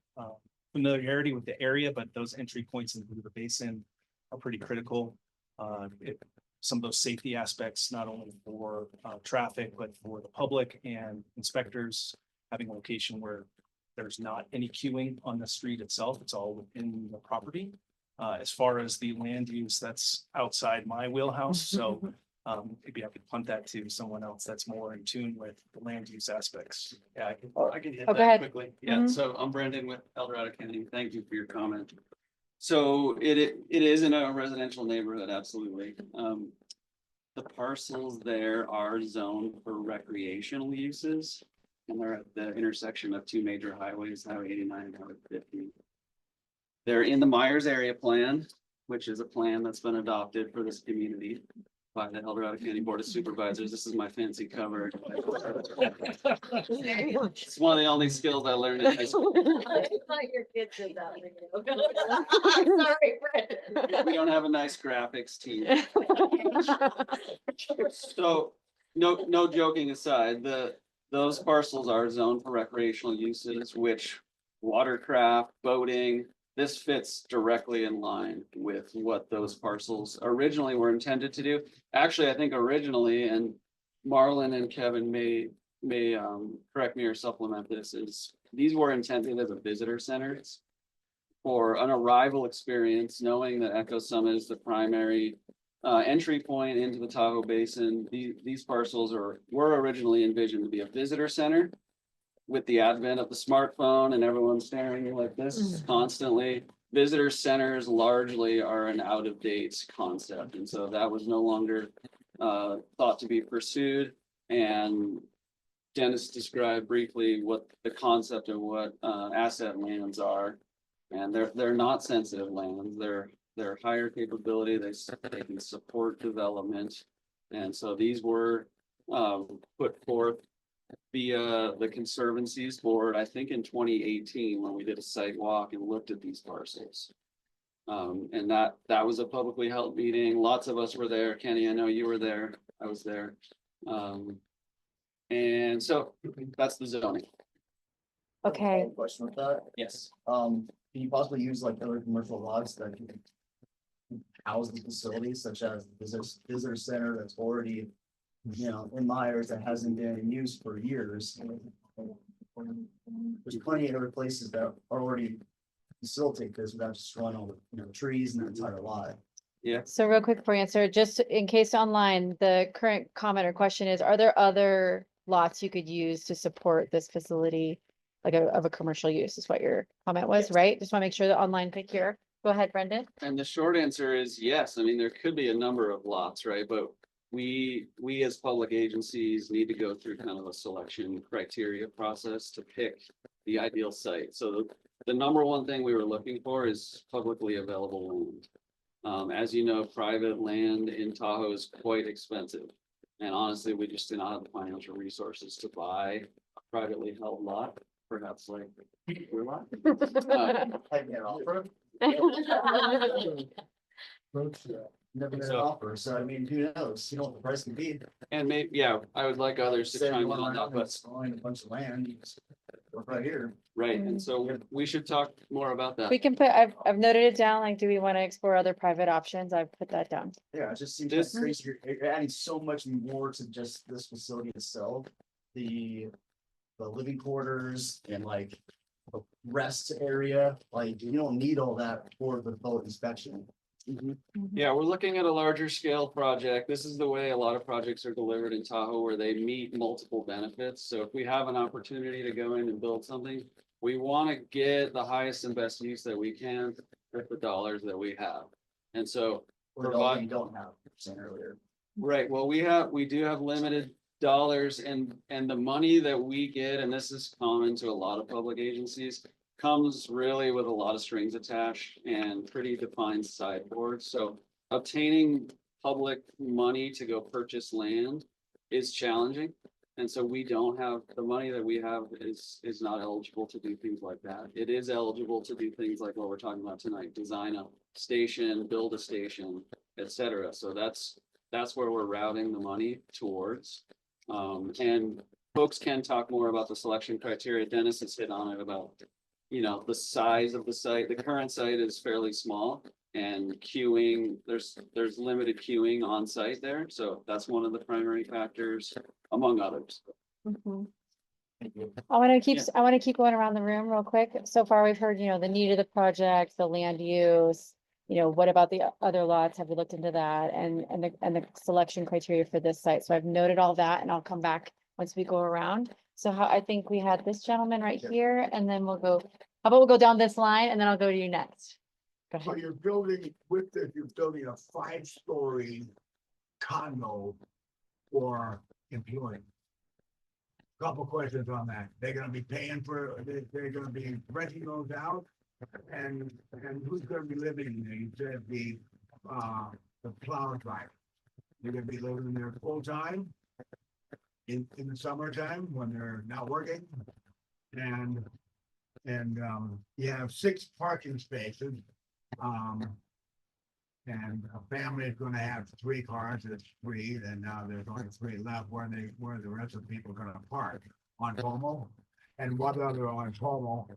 Speaker 14: familiarity with the area, but those entry points into the basin are pretty critical. Some of those safety aspects, not only for traffic, but for the public and inspectors, having a location where there's not any queuing on the street itself. It's all within the property. As far as the land use, that's outside my wheelhouse. So maybe I could punt that to someone else that's more in tune with the land use aspects.
Speaker 6: Yeah, I can hit
Speaker 1: Oh, go
Speaker 6: that
Speaker 1: ahead.
Speaker 6: quickly. Yeah,
Speaker 1: Mhm.
Speaker 6: so I'm Brendan with El Dorado County. Thank you for your comment. So it is in a residential neighborhood, absolutely. The parcels there are zoned for recreational uses. And they're at the intersection of two major highways, Highway 89 and Highway 50. They're in the Myers area plan, which is a plan that's been adopted for this community by the El Dorado County Board of Supervisors. This is my fancy cover. It's one of the only skills I learned in high school.
Speaker 11: I thought your kids did that.
Speaker 7: Sorry, Brendan.
Speaker 6: We don't have a nice graphics team. So, no joking aside, those parcels are zoned for recreational uses, which watercraft, boating, this fits directly in line with what those parcels originally were intended to do. Actually, I think originally, and Marlon and Kevin may correct me or supplement this, is these were intended as a visitor centers for an arrival experience, knowing that Echo Summit is the primary entry point into the Tahoe Basin. These parcels were originally envisioned to be a visitor center. With the advent of the smartphone and everyone staring like this constantly, visitor centers largely are an out of date concept. And so that was no longer thought to be pursued. And Dennis described briefly what the concept of what asset lands are. And they're not sensitive lands. They're higher capability. They can support development. And so these were put forth via the Conservancy's board, I think in 2018, when we did a site walk and looked at these parcels. And that was a publicly held meeting. Lots of us were there. Kenny, I know you were there. I was there. And so that's the zoning.
Speaker 1: Okay.
Speaker 15: Question with that,
Speaker 6: Yes.
Speaker 15: can you possibly use like other commercial lots that can house the facilities such as visitor center that's already, in Myers that hasn't been in use for years? There's plenty of other places that already facilitate this without destroying all the, trees and the entire lot.
Speaker 6: Yeah.
Speaker 1: So real quick before you answer, just in case online, the current comment or question is, are there other lots you could use to support this facility? Like of a commercial use is what your comment was,
Speaker 6: Yes.
Speaker 1: right? Just want to make sure the online could hear. Go ahead, Brendan.
Speaker 6: And the short answer is yes. I mean, there could be a number of lots, right? But we as public agencies need to go through kind of a selection criteria process to pick the ideal site. So the number one thing we were looking for is publicly available land. As you know, private land in Tahoe is quite expensive. And honestly, we just do not have the financial resources to buy a privately held lot, perhaps like your lot.
Speaker 15: Never been an
Speaker 6: So-
Speaker 15: offer, so I mean, who knows, what the price can be.
Speaker 6: And maybe, yeah, I would like others to
Speaker 15: Say
Speaker 6: chime in
Speaker 15: one
Speaker 6: on that,
Speaker 15: around
Speaker 6: but
Speaker 15: and buying a bunch of land, you just right here.
Speaker 6: Right, and so we should talk more about that.
Speaker 1: We can put, I've noted it down, like, do we want to explore other private options? I've put that down.
Speaker 15: Yeah, it just seems
Speaker 6: This-
Speaker 15: like crazy. You're adding so much more to just this facility itself. The living quarters and like the rest area, like you don't need all that for the boat inspection.
Speaker 6: Yeah, we're looking at a larger scale project. This is the way a lot of projects are delivered in Tahoe where they meet multiple benefits. So if we have an opportunity to go in and build something, we want to get the highest and best use that we can with the dollars that we have. And so
Speaker 15: Or the
Speaker 6: provide,
Speaker 15: you don't have, saying earlier.
Speaker 6: right, well, we do have limited dollars and the money that we get, and this is common to a lot of public agencies, comes really with a lot of strings attached and pretty defined sideboards. So obtaining public money to go purchase land is challenging. And so we don't have, the money that we have is not eligible to do things like that. It is eligible to do things like what we're talking about tonight, design a station, build a station, et cetera. So that's where we're routing the money towards. And folks can talk more about the selection criteria. Dennis has hit on it about, you know, the size of the site. The current site is fairly small and queuing, there's limited queuing on site there. So that's one of the primary factors, among others.
Speaker 1: I want to keep,
Speaker 6: Yeah.
Speaker 1: I want to keep going around the room real quick. So far, we've heard, you know, the need of the project, the land use. You know, what about the other lots? Have we looked into that? And the selection criteria for this site? So I've noted all that and I'll come back once we go around. So how, I think we had this gentleman right here and then we'll go, how about we'll go down this line and then I'll go to you next. Go
Speaker 16: So
Speaker 1: ahead.
Speaker 16: you're building with this, you're building a 5-story condo for employees. Couple questions on that. They're gonna be paying for, they're gonna be renting those out? And who's gonna be living in there? You said the plow driver. They're gonna be living there full time? In the summertime when they're not working? And you have 6 parking spaces. And a family is gonna have 3 cars, it's 3, then now there's only 3 left, where the rest of the people are gonna park? On Pomo? And what other on Pomo?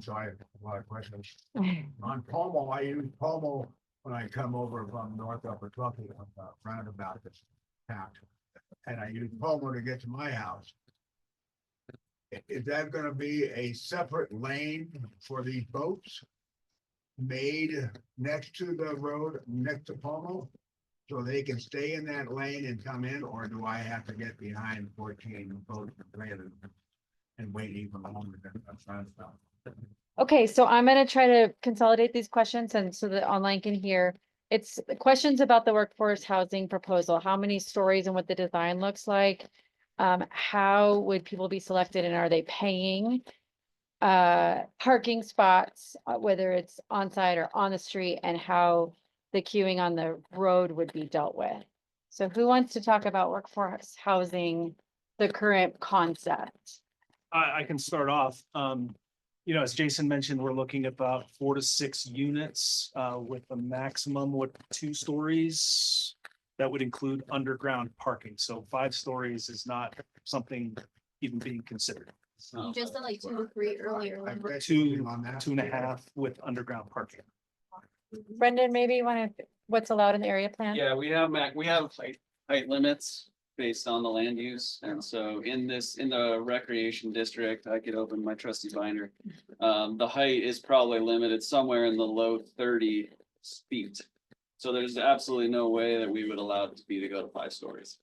Speaker 16: Sorry, a lot of questions. On Pomo, I use Pomo when I come over from North Upper Truckee, roundabout this path. And I use Pomo to get to my house. Is that gonna be a separate lane for these boats? Made next to the road, next to Pomo? So they can stay in that lane and come in, or do I have to get behind 14 boats and wait even longer than that kind of stuff?
Speaker 1: Okay, so I'm gonna try to consolidate these questions and so that online can hear. It's questions about the workforce housing proposal, how many stories and what the design looks like. How would people be selected and are they paying? Parking spots, whether it's on site or on the street, and how the queuing on the road would be dealt with. So who wants to talk about workforce housing, the current concept?
Speaker 14: I can start off. You know, as Jason mentioned, we're looking at about 4 to 6 units with a maximum with 2 stories. That would include underground parking. So 5 stories is not something even being considered.
Speaker 7: You just said like 2 or 3 earlier.
Speaker 16: I-
Speaker 14: 2, 2.5 with underground parking.
Speaker 1: Brendan, maybe you want to, what's allowed in the area plan?
Speaker 6: Yeah, we have height limits based on the land use. And so in the recreation district, I could open my trusty binder. The height is probably limited somewhere in the low 30 feet. So there's absolutely no way that we would allow it to go to 5 stories.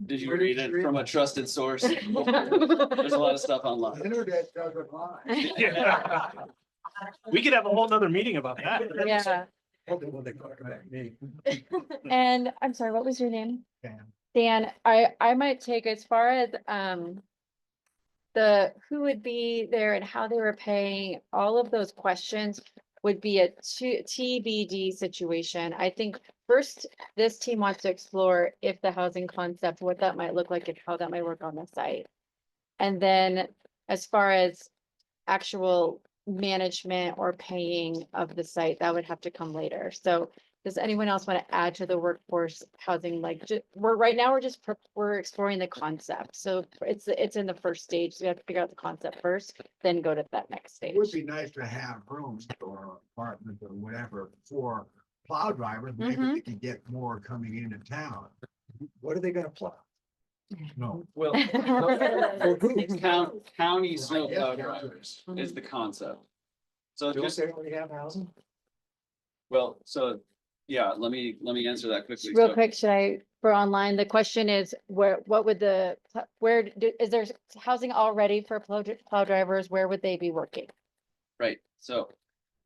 Speaker 6: Did you read it from a trusted source? There's a lot of stuff online.
Speaker 16: Internet doesn't lie.
Speaker 14: Yeah. We could have a whole nother meeting about that.
Speaker 1: Yeah,
Speaker 16: When they talk about me.
Speaker 1: and I'm sorry, what was your name?
Speaker 16: Dan.
Speaker 1: Dan, I might take as far as, who would be there and how they were paying, all of those questions would be a TBD situation. I think first, this team wants to explore if the housing concept, what that might look like and how that might work on the site. And then as far as actual management or paying of the site, that would have to come later. So Does anyone else want to add to the workforce housing? Like, we're right now, we're exploring the concept. So it's in the first stage. So we have to figure out the concept first, then go to that next
Speaker 16: It
Speaker 1: stage.
Speaker 16: would be nice to have rooms or apartments or whatever for plow drivers. Maybe we could get more coming into town.
Speaker 8: What are they gonna plow?
Speaker 16: No.
Speaker 6: Well, county snowplow drivers is the concept. So
Speaker 8: Do
Speaker 6: just,
Speaker 8: they already have housing?
Speaker 6: well, so, yeah, let me answer that quickly.
Speaker 1: Real
Speaker 6: So-
Speaker 1: quick, for online, the question is what would is there housing already for plow drivers? Where would they be working?
Speaker 6: Right, so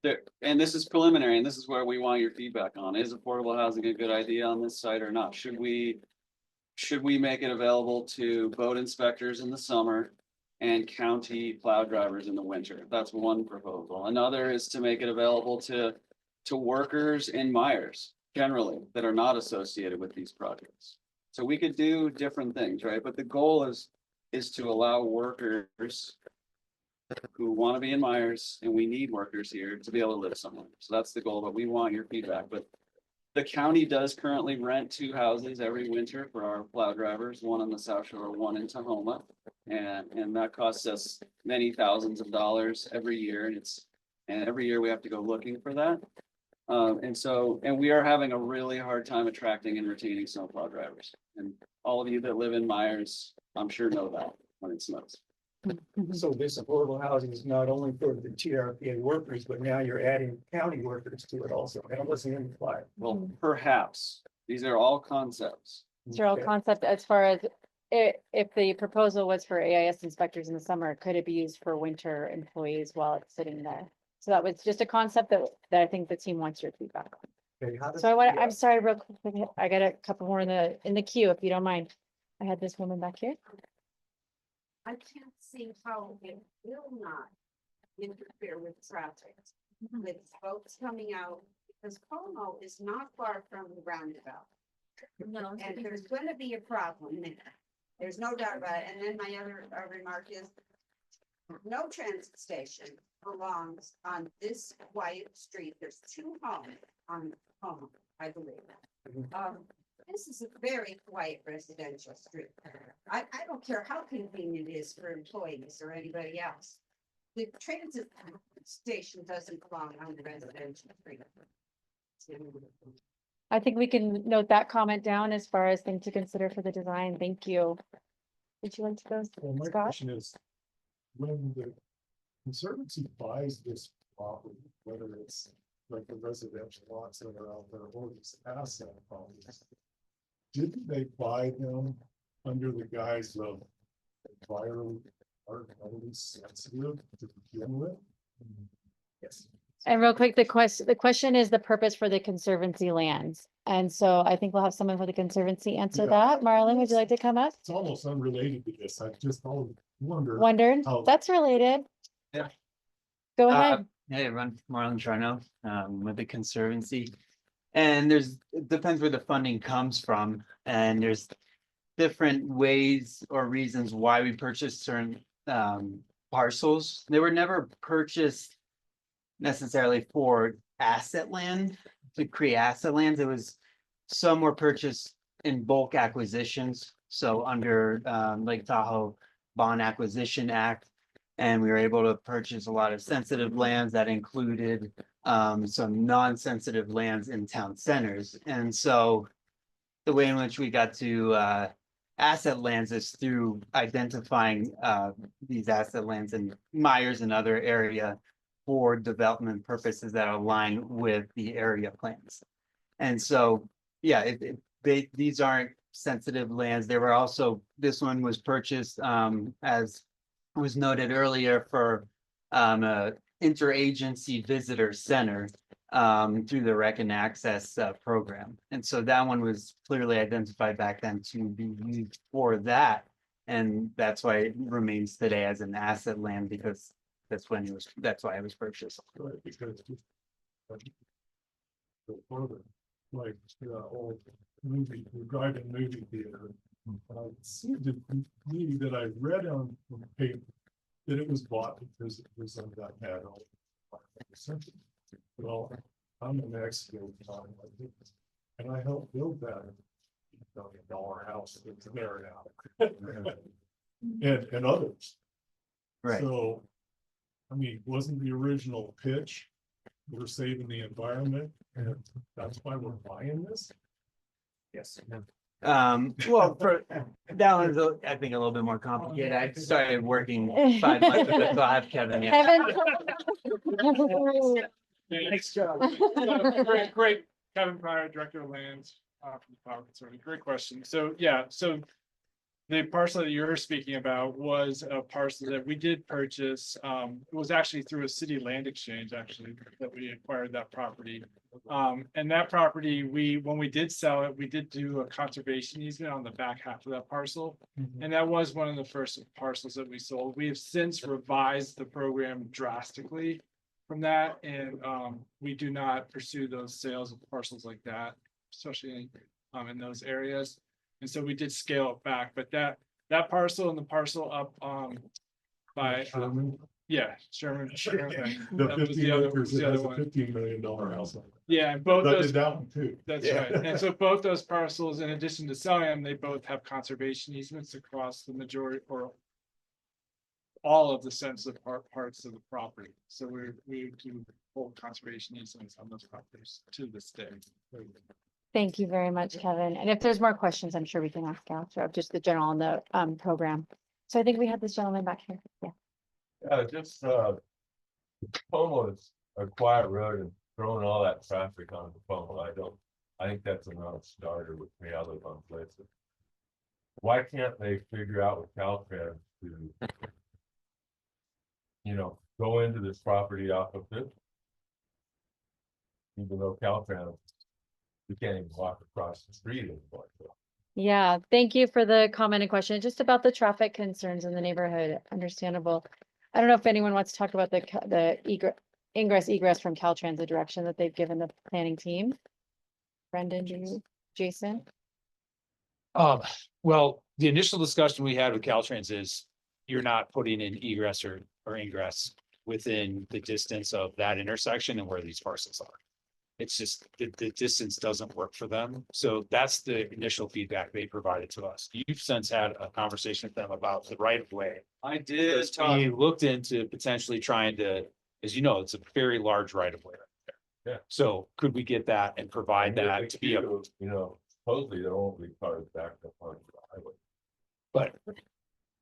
Speaker 6: there, and this is preliminary, and this is where we want your feedback on, is affordable housing a good idea on this site or not? Should we make it available to boat inspectors in the summer and county plow drivers in the winter? That's one proposal. Another is to make it available to workers in Meyers generally that are not associated with these projects. So we could do different things, right? But the goal is to allow workers who want to be in Meyers, and we need workers here to be able to live somewhere. So that's the goal, but we want your feedback. But the county does currently rent 2 houses every winter for our plow drivers, one on the South Shore, one in Tahoma. And that costs us many thousands of dollars every year, and every year we have to go looking for that. And we are having a really hard time attracting and retaining snowplow drivers. And all of you that live in Meyers, I'm sure know that when it snows.
Speaker 8: So this affordable housing is not only for the TRPA workers, but now you're adding county workers to it also. That wasn't in the flyer.
Speaker 6: Well, perhaps, these are all concepts.
Speaker 1: These are all concept as far as if the proposal was for AIS inspectors in the summer, could it be used for winter employees while it's sitting there? So that was just a concept that I think the team wants your feedback on.
Speaker 8: Okay, how does-
Speaker 1: So
Speaker 8: yeah.
Speaker 1: I'm sorry, real quick, I got a couple more in the queue, if you don't mind. I had this woman back here.
Speaker 17: I can't see how it will not interfere with traffic. With boats coming out, because Como is not far from the roundabout.
Speaker 7: No.
Speaker 17: And there's gonna be a problem there. There's no doubt about it. And then my other remark is, no transit station belongs on this quiet street. There's 2 homes on Como, I believe. This is a very quiet residential street. I don't care how convenient it is for employees or anybody else. The transit station doesn't belong on the residential street.
Speaker 1: I think we can note that comment down as far as things to consider for the design. Thank you. Would you like to go,
Speaker 3: Well, my
Speaker 1: Scott?
Speaker 3: question is, when the Conservancy buys this property, whether it's like the residential lots that are out there or these asset properties, didn't they buy them under the guise of environmentally sensitive to begin with?
Speaker 8: Yes.
Speaker 1: And real quick, the question is the purpose for the Conservancy lands. And so I think we'll have someone for the Conservancy answer
Speaker 3: Yeah.
Speaker 1: that. Marlon, would you like to come up?
Speaker 3: It's almost unrelated to this. I just always wondered.
Speaker 1: Wondered?
Speaker 3: how-
Speaker 1: That's related.
Speaker 18: Yeah.
Speaker 1: Go ahead.
Speaker 18: Hey, everyone, Marlon Charno, with the Conservancy. And it depends where the funding comes from, and there's different ways or reasons why we purchased certain parcels. They were never purchased necessarily for asset land, to create asset lands. It was, some were purchased in bulk acquisitions. So under Lake Tahoe Bond Acquisition Act. And we were able to purchase a lot of sensitive lands that included some non-sensitive lands in town centers. And so the way in which we got to asset lands is through identifying these asset lands in Meyers and other area for development purposes that align with the area plans. And so, yeah, these aren't sensitive lands. They were also, this one was purchased as was noted earlier for a interagency visitor center through the Rec and Access program. And so that one was clearly identified back then to be used for that. And that's why it remains today as an asset land, because that's when that's why it was purchased.
Speaker 3: Right, because just go further, like old movie, the drive-in movie theater. It seemed to me that I read on the paper that it was bought because it was on that bad. Well, I'm an ex-guild, and I helped build that $1 house that's there now. And others.
Speaker 18: Right.
Speaker 3: So, I mean, wasn't the original pitch, we're saving the environment, and that's why we're buying this?
Speaker 8: Yes.
Speaker 18: Well, for that one's, I think, a little bit more complicated. I started working 5 months ago, so I have Kevin. Yeah.
Speaker 1: Kevin.
Speaker 8: Thanks, John.
Speaker 19: Great, Kevin Pryor, Director of Lands, from the Power Consortium. Great question. So, yeah, so the parcel that you're speaking about was a parcel that we did purchase. It was actually through a city land exchange, actually, that we acquired that property. And that property, when we did sell it, we did do a conservation easement on the back half of that parcel. And that was one of the first parcels that we sold. We have since revised the program drastically from that, and we do not pursue those sales of parcels like that, especially in those areas. And so we did scale it back, but that parcel and the parcel up by yeah, Sherman.
Speaker 3: The
Speaker 19: That was
Speaker 3: 15
Speaker 19: other-
Speaker 3: acres,
Speaker 19: the
Speaker 3: it
Speaker 19: other
Speaker 3: has a
Speaker 19: one.
Speaker 3: $15 million house.
Speaker 19: Yeah, and both
Speaker 3: That
Speaker 19: those,
Speaker 3: did that one too.
Speaker 19: that's
Speaker 3: Yeah.
Speaker 19: right. And so both those parcels, in addition to selling them, they both have conservation easements across the majority or all of the sensitive parts of the property. So we do hold conservation easements on those properties to this day.
Speaker 1: Thank you very much, Kevin. And if there's more questions, I'm sure we can ask after, of just the general on the program. So I think we had this gentleman back here. Yeah.
Speaker 20: Just Pomo is a quiet road and throwing all that traffic on the Pomo. I think that's a non-starter with me. I live on places. Why can't they figure out with Caltrans to, go into this property off of it? Even though Caltrans, you can't even walk across the street anymore.
Speaker 1: Yeah, thank you for the comment and question. Just about the traffic concerns in the neighborhood, understandable. I don't know if anyone wants to talk about the ingress egress from Caltrans, the direction that they've given the planning team. Brendan, Jason?
Speaker 9: Well, the initial discussion we had with Caltrans is you're not putting in egress or ingress within the distance of that intersection and where these parcels are. It's just the distance doesn't work for them. So that's the initial feedback they provided to us. You've since had a conversation with them about the right of way.
Speaker 6: I did
Speaker 9: We looked into potentially trying to, as you know, it's a very large right of way right there.
Speaker 20: Yeah.
Speaker 9: So could we get that and provide that to be a,
Speaker 20: Supposedly there won't be cars backed up onto the highway.
Speaker 9: but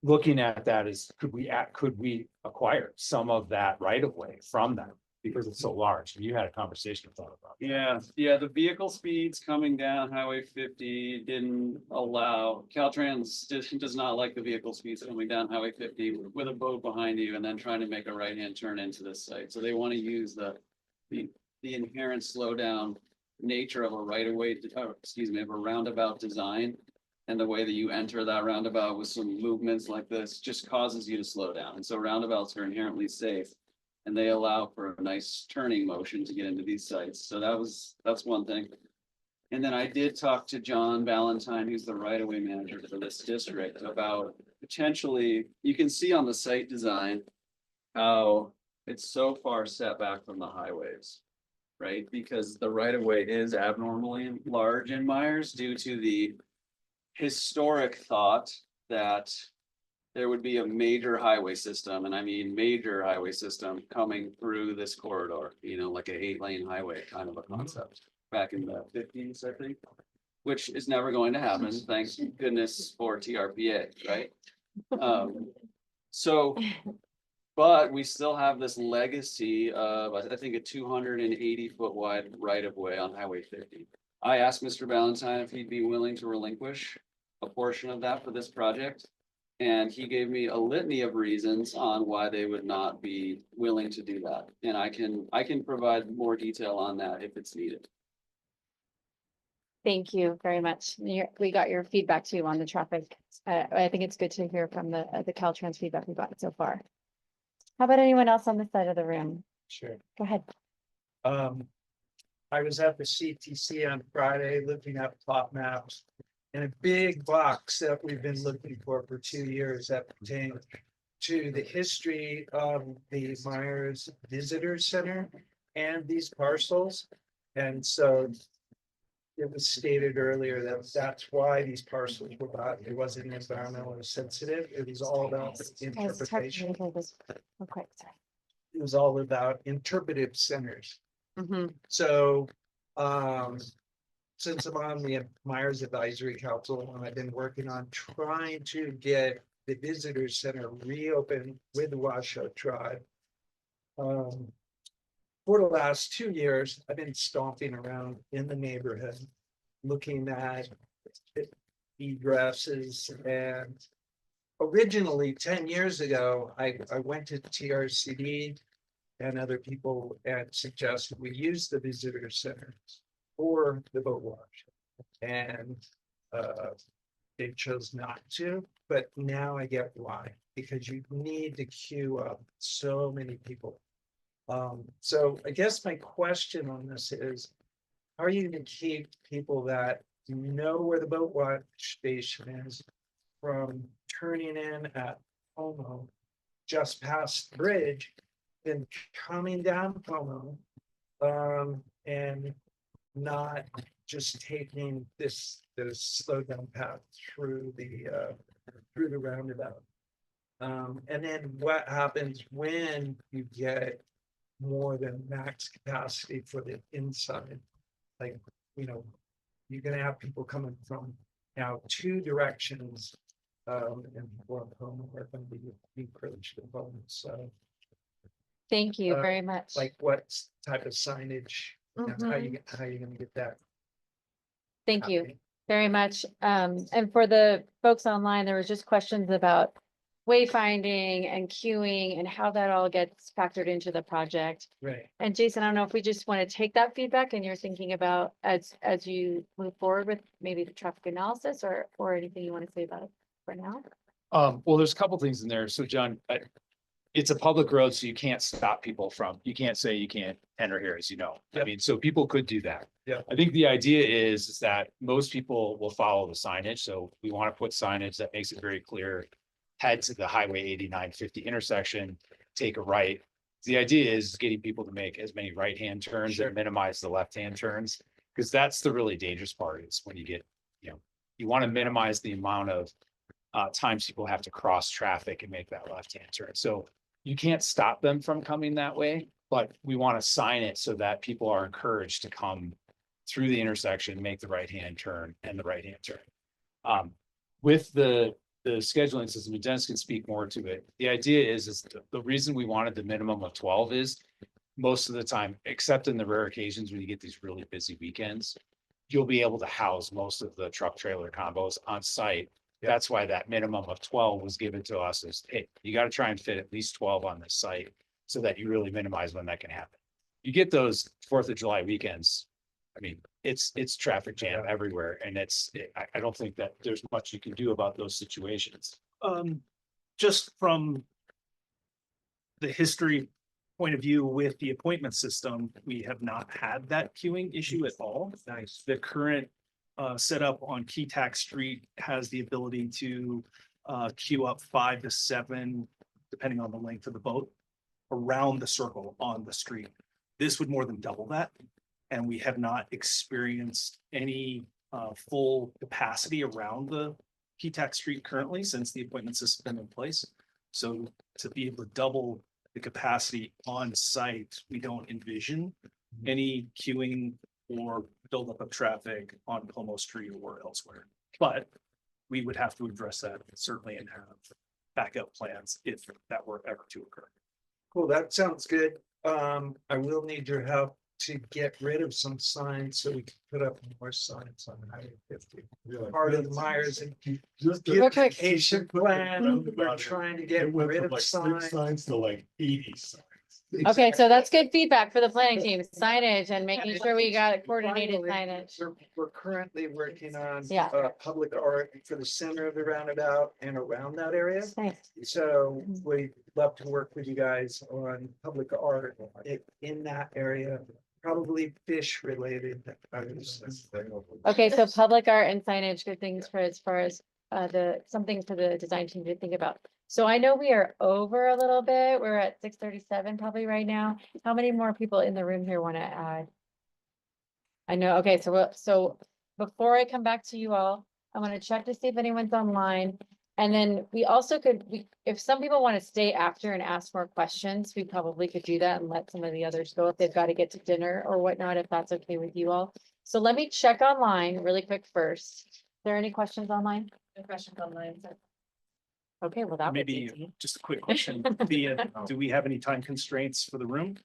Speaker 9: looking at that is, could we acquire some of that right of way from them? Because it's so large. You had a conversation with them about.
Speaker 6: Yeah, the vehicle speeds coming down Highway 50 didn't allow, Caltrans does not like the vehicle speeds coming down Highway 50 with a boat behind you and then trying to make a right-hand turn into this site. So they want to use the inherent slowdown nature of a right-of-way, of a roundabout design. And the way that you enter that roundabout with some movements like this just causes you to slow down. And so roundabouts are inherently safe. And they allow for a nice turning motion to get into these sites. So that's one thing. And then I did talk to John Valentine, who's the right-of-way manager for this district, about potentially, you can see on the site design how it's so far set back from the highways, right? Because the right-of-way is abnormally large in Meyers due to the historic thought that there would be a major highway system, and I mean major highway system coming through this corridor, like an 8-lane highway kind of a concept back in the 50s, I think, which is never going to happen. Thanks goodness for TRPA, right? But we still have this legacy of, I think, a 280-foot wide right of way on Highway 50. I asked Mr. Valentine if he'd be willing to relinquish a portion of that for this project. And he gave me a litany of reasons on why they would not be willing to do that. And I can provide more detail on that if it's needed.
Speaker 1: Thank you very much. We got your feedback too on the traffic. I think it's good to hear from the Caltrans feedback we've gotten so far. How about anyone else on this side of the room?
Speaker 8: Sure.
Speaker 1: Go ahead.
Speaker 8: I was at the CTC on Friday looking at plot maps. And a big box that we've been looking for 2 years that pertains to the history of the Meyers Visitor Center and these parcels. And so it was stated earlier that that's why these parcels were bought. It wasn't environmentally sensitive. It was all about interpretation.
Speaker 1: Okay, sorry.
Speaker 8: It was all about interpretive centers.
Speaker 1: Mhm.
Speaker 8: So, since I'm on the Meyers Advisory Council, I've been working on trying to get the visitor center reopened with the Washoe Tribe. For the last 2 years, I've been stomping around in the neighborhood, looking at egresses. And originally, 10 years ago, I went to TRCD and other people and suggested we use the visitor center for the boat wash. And they chose not to, but now I get why, because you need to queue up so many people. So I guess my question on this is, how are you gonna keep people that know where the boat wash station is from turning in at Como, just past the bridge, and coming down Como, and not just taking this slow down path through the roundabout? And then what happens when you get more than max capacity for the inside? Like, you're gonna have people coming from now 2 directions. And people at home are gonna be encouraged to vote, so.
Speaker 1: Thank you very much.
Speaker 8: Like what type of signage, and how you gonna get that?
Speaker 1: Thank you very much. And for the folks online, there was just questions about wayfinding and queuing and how that all gets factored into the project.
Speaker 8: Right.
Speaker 1: And Jason, I don't know if we just want to take that feedback and you're thinking about as you move forward with maybe the traffic analysis or anything you want to say about it for now.
Speaker 9: Well, there's a couple things in there. So John, it's a public road, so you can't stop people you can't say you can't enter here, as you know. I mean, so people could do that.
Speaker 8: Yeah.
Speaker 9: I think the idea is that most people will follow the signage. So we want to put signage that makes it very clear. Head to the Highway 8950 intersection, take a right. The idea is getting people to make as many right-hand turns and minimize the left-hand turns. Because that's the really dangerous part, is when you get, you want to minimize the amount of times people have to cross traffic and make that left-hand turn. So you can't stop them from coming that way, but we want to sign it so that people are encouraged to come through the intersection, make the right-hand turn and the right-hand turn. With the scheduling system, and Dennis can speak more to it. The idea is the reason we wanted the minimum of 12 is most of the time, except in the rare occasions when you get these really busy weekends, you'll be able to house most of the truck trailer combos on site. That's why that minimum of 12 was given to us as, hey, you got to try and fit at least 12 on this site so that you really minimize when that can happen. You get those 4th of July weekends. I mean, it's traffic jam everywhere, and I don't think that there's much you can do about those situations.
Speaker 14: Just from the history point of view with the appointment system, we have not had that queuing issue at all. Nice. The current setup on Keytack Street has the ability to queue up 5 to 7, depending on the length of the boat, around the circle on the street. This would more than double that. And we have not experienced any full capacity around the Keytack Street currently since the appointment system has been in place. So to be able to double the capacity on site, we don't envision any queuing or buildup of traffic on Como Street or elsewhere. But we would have to address that certainly and have backup plans if that were ever to occur.
Speaker 8: Cool, that sounds good. I will need your help to get rid of some signs so we can put up more signs on Highway 50. Part of the Myers and beautification plan, we're trying to get rid of signs
Speaker 3: to like 80 signs.
Speaker 1: Okay, so that's good feedback for the planning team, signage and making sure we got coordinated signage.
Speaker 8: We're currently working on
Speaker 1: Yeah.
Speaker 8: public art for the center of the roundabout and around that area.
Speaker 1: Nice.
Speaker 8: So we'd love to work with you guys on public art in that area, probably fish related.
Speaker 1: Okay, so public art and signage, good things for as far as something for the design team to think about. So I know we are over a little bit. We're at 6:37 probably right now. How many more people in the room here want to add? I know, okay, so before I come back to you all, I'm gonna check to see if anyone's online. And then we also if some people want to stay after and ask more questions, we probably could do that and let some of the others go if they've got to get to dinner or whatnot, if that's okay with you all. So let me check online really quick first. Is there any questions online?
Speaker 11: No questions online.
Speaker 1: Okay, well, that would be
Speaker 14: Maybe
Speaker 1: easy.
Speaker 14: just a quick question. Do we have any time constraints for the room?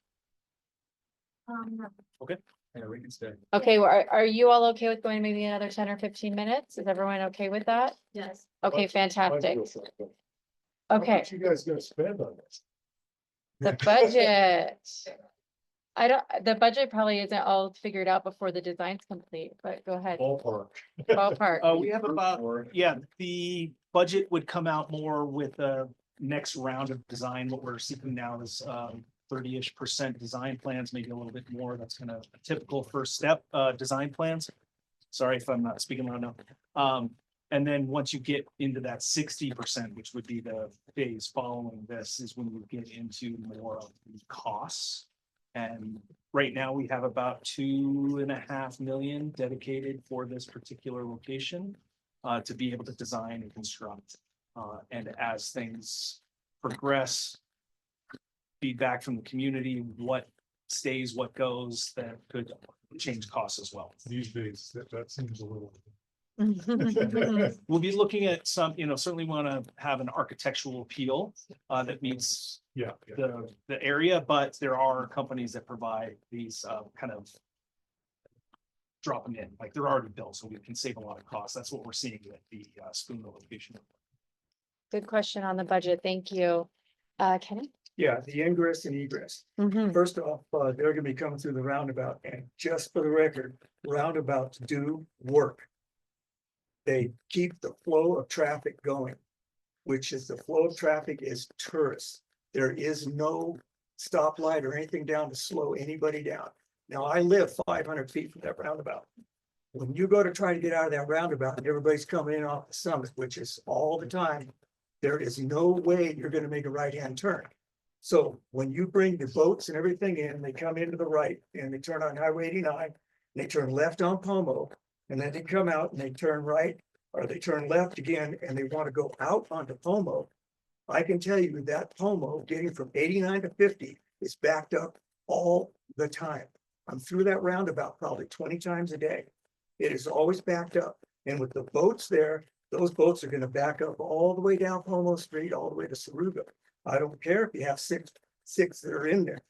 Speaker 14: Okay.
Speaker 3: Yeah, we can stay.
Speaker 1: Okay, well, are you all okay with going maybe another 10 or 15 minutes? Is everyone okay with that?
Speaker 11: Yes.
Speaker 1: Okay, fantastic.
Speaker 3: How
Speaker 1: Okay,
Speaker 3: much you guys gonna spend on this?
Speaker 1: the budget. The budget probably isn't all figured out before the design's complete, but go ahead.
Speaker 3: Ballpark.
Speaker 1: Ballpark.
Speaker 14: We have about, yeah, the budget would come out more with the next round of design. What we're seeking now is 30-ish% design plans, maybe a little bit more. That's kind of a typical first step, design plans. Sorry if I'm not speaking loud enough. And then once you get into that 60%, which would be the phase following this, is when you get into more of the costs. And right now we have about 2.5 million dedicated for this particular location to be able to design and construct. And as things progress, feedback from the community, what stays, what goes, that could change costs as well.
Speaker 3: These days, that seems a little.
Speaker 14: We'll be looking at some, certainly want to have an architectural appeal that meets
Speaker 3: Yeah.
Speaker 14: the area, but there are companies that provide these kind of drop them in, like they're already built, so we can save a lot of costs. That's what we're seeing with the Spoon location.
Speaker 1: Good question on the budget. Thank you. Kenny?
Speaker 8: Yeah, the ingress and egress. First off, they're gonna be coming through the roundabout, and just for the record, roundabouts do work. They keep the flow of traffic going, which is the flow of traffic is tourists. There is no stoplight or anything down to slow anybody down. Now, I live 500 feet from that roundabout. When you go to try to get out of that roundabout and everybody's coming in off the summit, which is all the time, there is no way you're gonna make a right-hand turn. So when you bring the boats and everything in, they come into the right and they turn on Highway 89, they turn left on Pomo, and then they come out and they turn right, or they turn left again, and they want to go out onto Pomo. I can tell you that Pomo getting from 89 to 50 is backed up all the time. I'm through that roundabout probably 20 times a day. It is always backed up. And with the boats there, those boats are going to back up all the way down Pomo Street, all the way to Saruga. I don't care if you have six that are in there.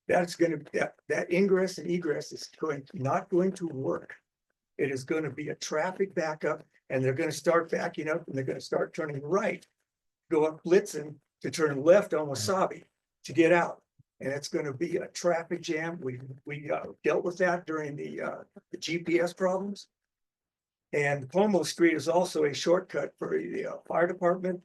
Speaker 8: That's going to, that ingress and egress is not going to work. It is going to be a traffic backup, and they're going to start backing up, and they're going to start turning right, go up Blitzen to turn left on Wasabi to get out. And it's going to be a traffic jam. We dealt with that during the GPS problems. And Pomo Street is also a shortcut for the fire department.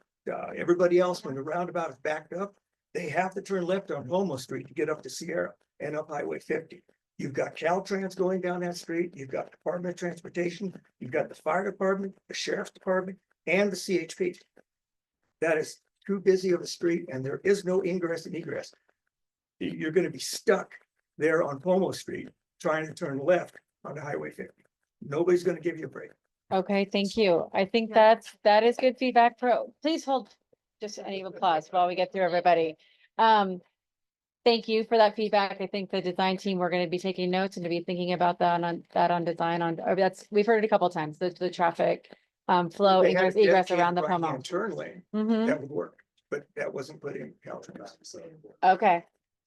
Speaker 8: Everybody else, when the roundabout is backed up, they have to turn left on Pomo Street to get up to Sierra and up Highway 50. You've got Caltrans going down that street. You've got Department of Transportation. You've got the fire department, the sheriff's department, and the CHP. That is too busy of a street, and there is no ingress and egress. You're going to be stuck there on Pomo Street trying to turn left onto Highway 50. Nobody's going to give you a break.
Speaker 1: Okay, thank you. I think that is good feedback please hold just any applause while we get through everybody. Thank you for that feedback. I think the design team, we're going to be taking notes and to be thinking about that on design we've heard it a couple of times, the traffic flow,
Speaker 8: They had a
Speaker 1: egress
Speaker 8: dedicated
Speaker 1: around the Pomo.
Speaker 8: right-hand turn lane,
Speaker 1: Mhm.
Speaker 8: that would work, but that wasn't put in Caltrans.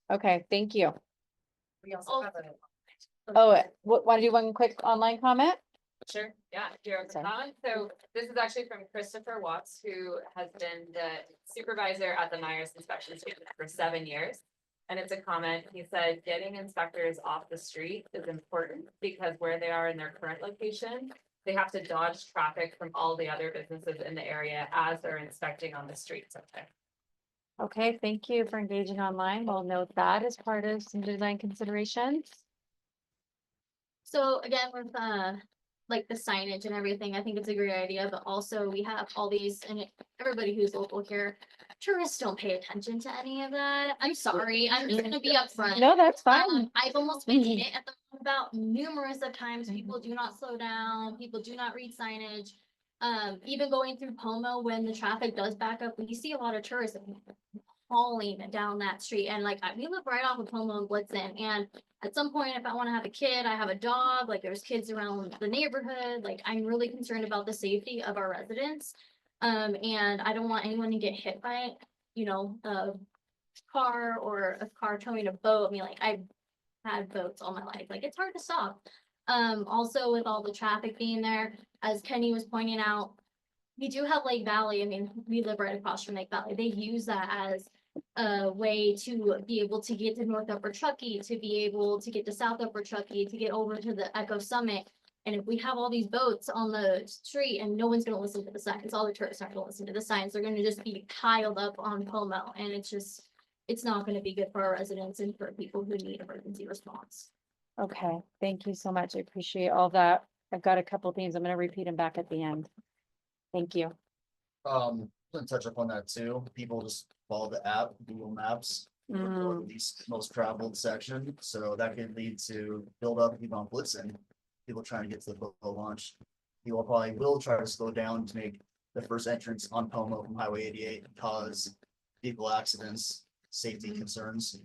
Speaker 1: Okay, thank you.
Speaker 11: We also have a.
Speaker 1: Oh, want to do one quick online comment?
Speaker 2: Sure, yeah, here on the comment. So this is actually from Christopher Watts, who has been the supervisor at the Meyers Inspection Station for 7 years. And it's a comment, he said, getting inspectors off the street is important because where they are in their current location, they have to dodge traffic from all the other businesses in the area as they're inspecting on the streets up there.
Speaker 1: Okay, thank you for engaging online. We'll note that as part of some design considerations.
Speaker 7: So again, with like the signage and everything, I think it's a great idea, but also we have all these, and everybody who's local here, tourists don't pay attention to any of that. I'm sorry, I'm just gonna be upfront.
Speaker 1: No, that's fine.
Speaker 7: I've almost been hit at the about numerous of times. People do not slow down, people do not read signage. Even going through Pomo, when the traffic does back up, we see a lot of tourists hauling down that street, and like, we live right off of Pomo and Blitzen, and at some point, if I wanna have a kid, I have a dog, like, there's kids around the neighborhood, like, I'm really concerned about the safety of our residents. And I don't want anyone to get hit by, you know, a car or a car towing a boat. I mean, like, I've had boats all my life, like, it's hard to stop. Also with all the traffic being there, as Kenny was pointing out, we do have Lake Valley. I mean, we live right across from Lake Valley. They use that as a way to be able to get to North Upper Truckee, to be able to get to South Upper Truckee, to get over to the Echo Summit. And if we have all these boats on the street and no one's gonna listen to the signs, all the tourists aren't gonna listen to the signs, they're gonna just be piled up on Pomo, and it's not gonna be good for our residents and for people who need emergency response.
Speaker 1: Okay, thank you so much. I appreciate all that. I've got a couple things. I'm gonna repeat them back at the end. Thank you.
Speaker 15: Gonna touch up on that too. People just follow the app, Google Maps. Go to the most traveled section, so that can lead to build up even on Blitzen. People trying to get to the boat launch. People probably will try to slow down to make the first entrance on Pomo from Highway 88, cause vehicle accidents, safety concerns.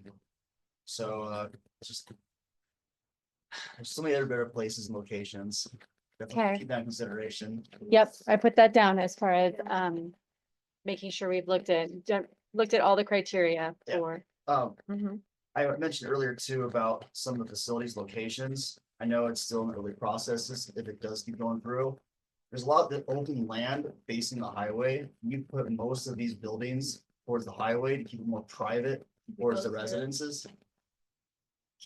Speaker 15: So it's just there's so many other better places and locations. Definitely
Speaker 1: Okay.
Speaker 15: keep that in consideration.
Speaker 1: Yep, I put that down as far as making sure we've looked at all the criteria
Speaker 15: Yeah.
Speaker 1: for. Mhm.
Speaker 15: I mentioned earlier too about some of the facilities locations. I know it's still in early processes if it does keep going through. There's a lot of open land facing the highway. You put most of these buildings towards the highway to keep it more private towards the residences.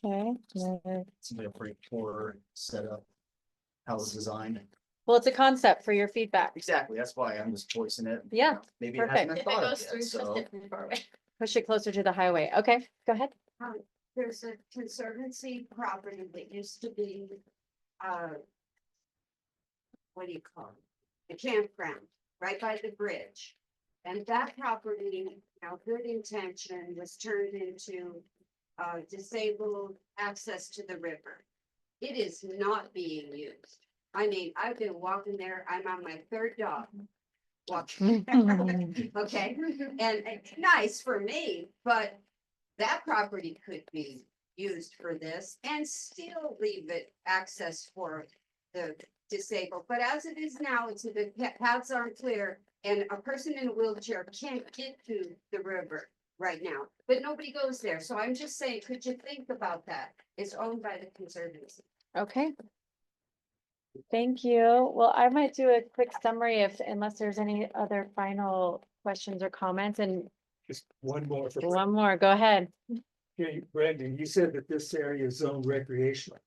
Speaker 1: Okay.
Speaker 15: Seems like a pretty poor setup. How it's designed.
Speaker 1: Well, it's a concept for your feedback.
Speaker 15: Exactly, that's why I'm just voicing it.
Speaker 1: Yeah,
Speaker 15: Maybe it hasn't
Speaker 1: perfect.
Speaker 15: been
Speaker 7: If it
Speaker 15: thought of
Speaker 7: goes
Speaker 15: yet,
Speaker 7: through, just
Speaker 15: so.
Speaker 7: different far away.
Speaker 1: Push it closer to the highway. Okay, go ahead.
Speaker 17: There's a conservancy property that used to be, what do you call it? A campground, right by the bridge. And that property, now good intention, was turned into, disabled access to the river. It is not being used. I mean, I've been walking there, I'm on my third dog. Walking, okay, and it's nice for me, but that property could be used for this and still leave it access for the disabled. But as it is now, the paths aren't clear and a person in a wheelchair can't get to the river right now, but nobody goes there. So I'm just saying, could you think about that? It's owned by the Conservancy.
Speaker 1: Okay. Thank you. Well, I might do a quick summary unless there's any other final questions or comments, and
Speaker 8: Just one more. for
Speaker 1: one more, go ahead.
Speaker 8: Okay, Brandon, you said that this area is zoned recreational.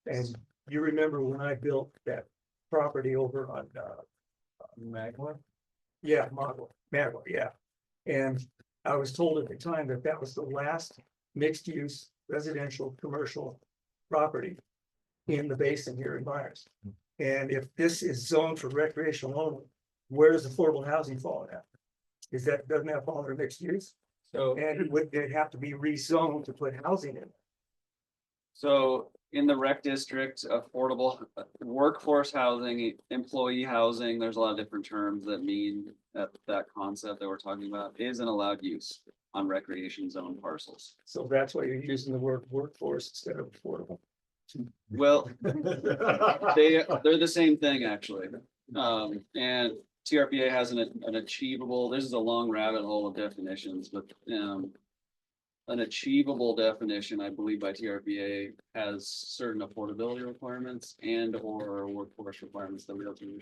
Speaker 8: And you remember when I built that property over on Magua? Yeah, Magua, yeah. And I was told at the time that that was the last mixed use residential commercial property in the basin here in Myers. And if this is zoned for recreational only, where does affordable housing fall at? Doesn't that fall under mixed use?
Speaker 6: So,
Speaker 8: And would they have to be rezoned to put housing in?
Speaker 6: so in the rec district, affordable workforce housing, employee housing, there's a lot of different terms that mean that concept that we're talking about is an allowed use on recreation zone parcels.
Speaker 8: So that's why you're using the word workforce instead of affordable.
Speaker 6: Well, they're the same thing, actually. And TRPA has an achievable, this is a long rabbit hole of definitions, but an achievable definition, I believe by TRPA has certain affordability requirements and or workforce requirements that we don't do.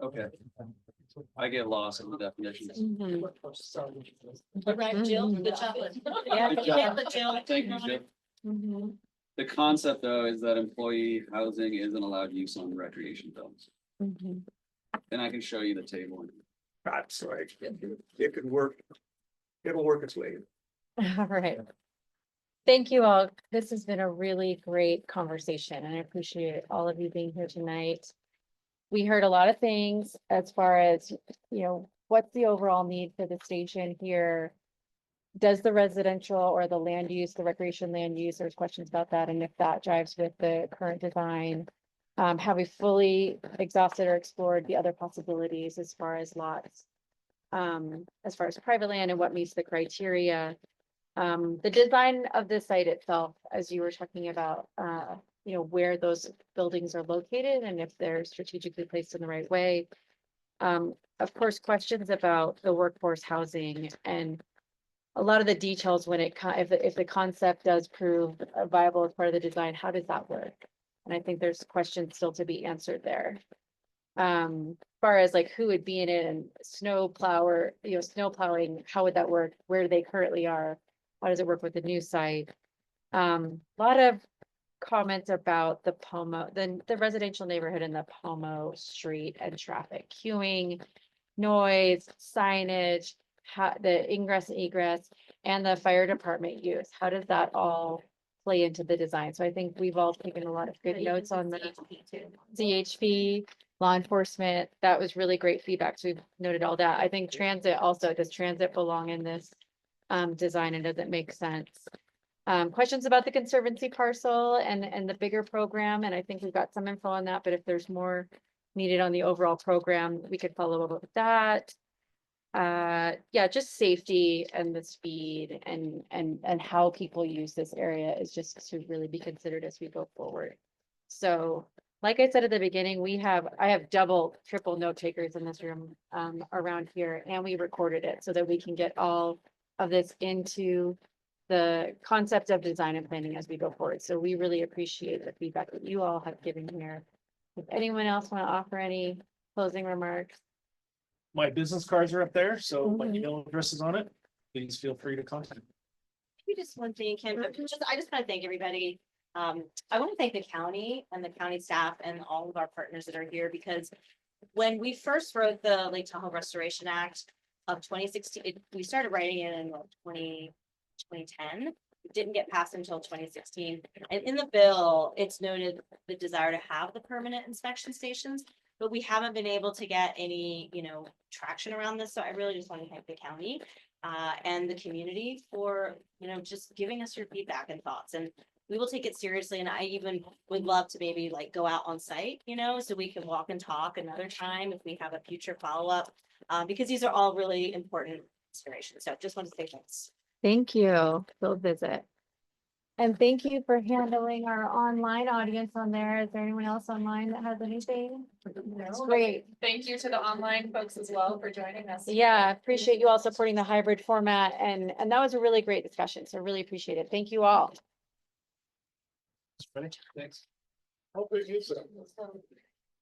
Speaker 6: Okay. I get lost in the definitions.
Speaker 11: Right, Jill, good job.
Speaker 1: Yeah,
Speaker 6: Good job. Thank you, Jill. The concept though is that employee housing isn't allowed use on recreation zones. And I can show you the table.
Speaker 8: I'm sorry, it could work it'll work its way.
Speaker 1: All right. Thank you all. This has been a really great conversation and I appreciate all of you being here tonight. We heard a lot of things as far as, what's the overall need for the station here? Does the residential or the land use, the recreation land use, there's questions about that and if that jives with the current design. Have we fully exhausted or explored the other possibilities as far as lots? As far as private land and what meets the criteria? The design of the site itself, as you were talking about, where those buildings are located and if they're strategically placed in the right way. Of course, questions about the workforce housing and a lot of the details when if the concept does prove viable as part of the design, how does that work? And I think there's questions still to be answered there. As far as like who would be in it and snow plowing, how would that work? Where they currently are? How does it work with the new site? A lot of comments about the Pomo, the residential neighborhood in the Pomo Street and traffic queuing, noise, signage, the ingress and egress, and the fire department use. How does that all play into the design? So I think we've all taken a lot of good notes on the CHP, law enforcement. That was really great feedback. So we've noted all that. I think transit also, does transit belong in this design and does it make sense? Questions about the conservancy parcel and the bigger program. And I think we've got some info on that, but if there's more needed on the overall program, we could follow up with that. Yeah, just safety and the speed and how people use this area is just to really be considered as we go forward. So like I said at the beginning, I have double, triple note takers in this room around here, and we recorded it so that we can get all of this into the concept of design and planning as we go forward. So we really appreciate the feedback that you all have given here. If anyone else want to offer any closing remarks?
Speaker 14: My business cards are up there, so my email address is on it. Please feel free to contact me.
Speaker 13: Maybe just one thing, Kim, I just want to thank everybody. I want to thank the county and the county staff and all of our partners that are here, because when we first wrote the Lake Tahoe Restoration Act of 2016, we started writing it in 2010. It didn't get passed until 2016. And in the bill, it's noted the desire to have the permanent inspection stations, but we haven't been able to get any, traction around this. So I really just want to thank the county and the community for, just giving us your feedback and thoughts. And we will take it seriously. And I even would love to maybe like go out on site, so we can walk and talk another time if we have a future follow-up, because these are all really important considerations. So just want to say thanks.
Speaker 1: Thank you. We'll visit. And thank you for handling our online audience on there. Is there anyone else online that has anything? That's great.
Speaker 4: Thank you to the online folks as well for joining us.
Speaker 1: Yeah, appreciate you all supporting the hybrid format and that was a really great discussion. So really appreciate it. Thank you all.
Speaker 14: Thanks.
Speaker 3: How big is it?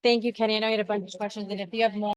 Speaker 1: Thank you, Kenny. I know you had a bunch of questions and if you have more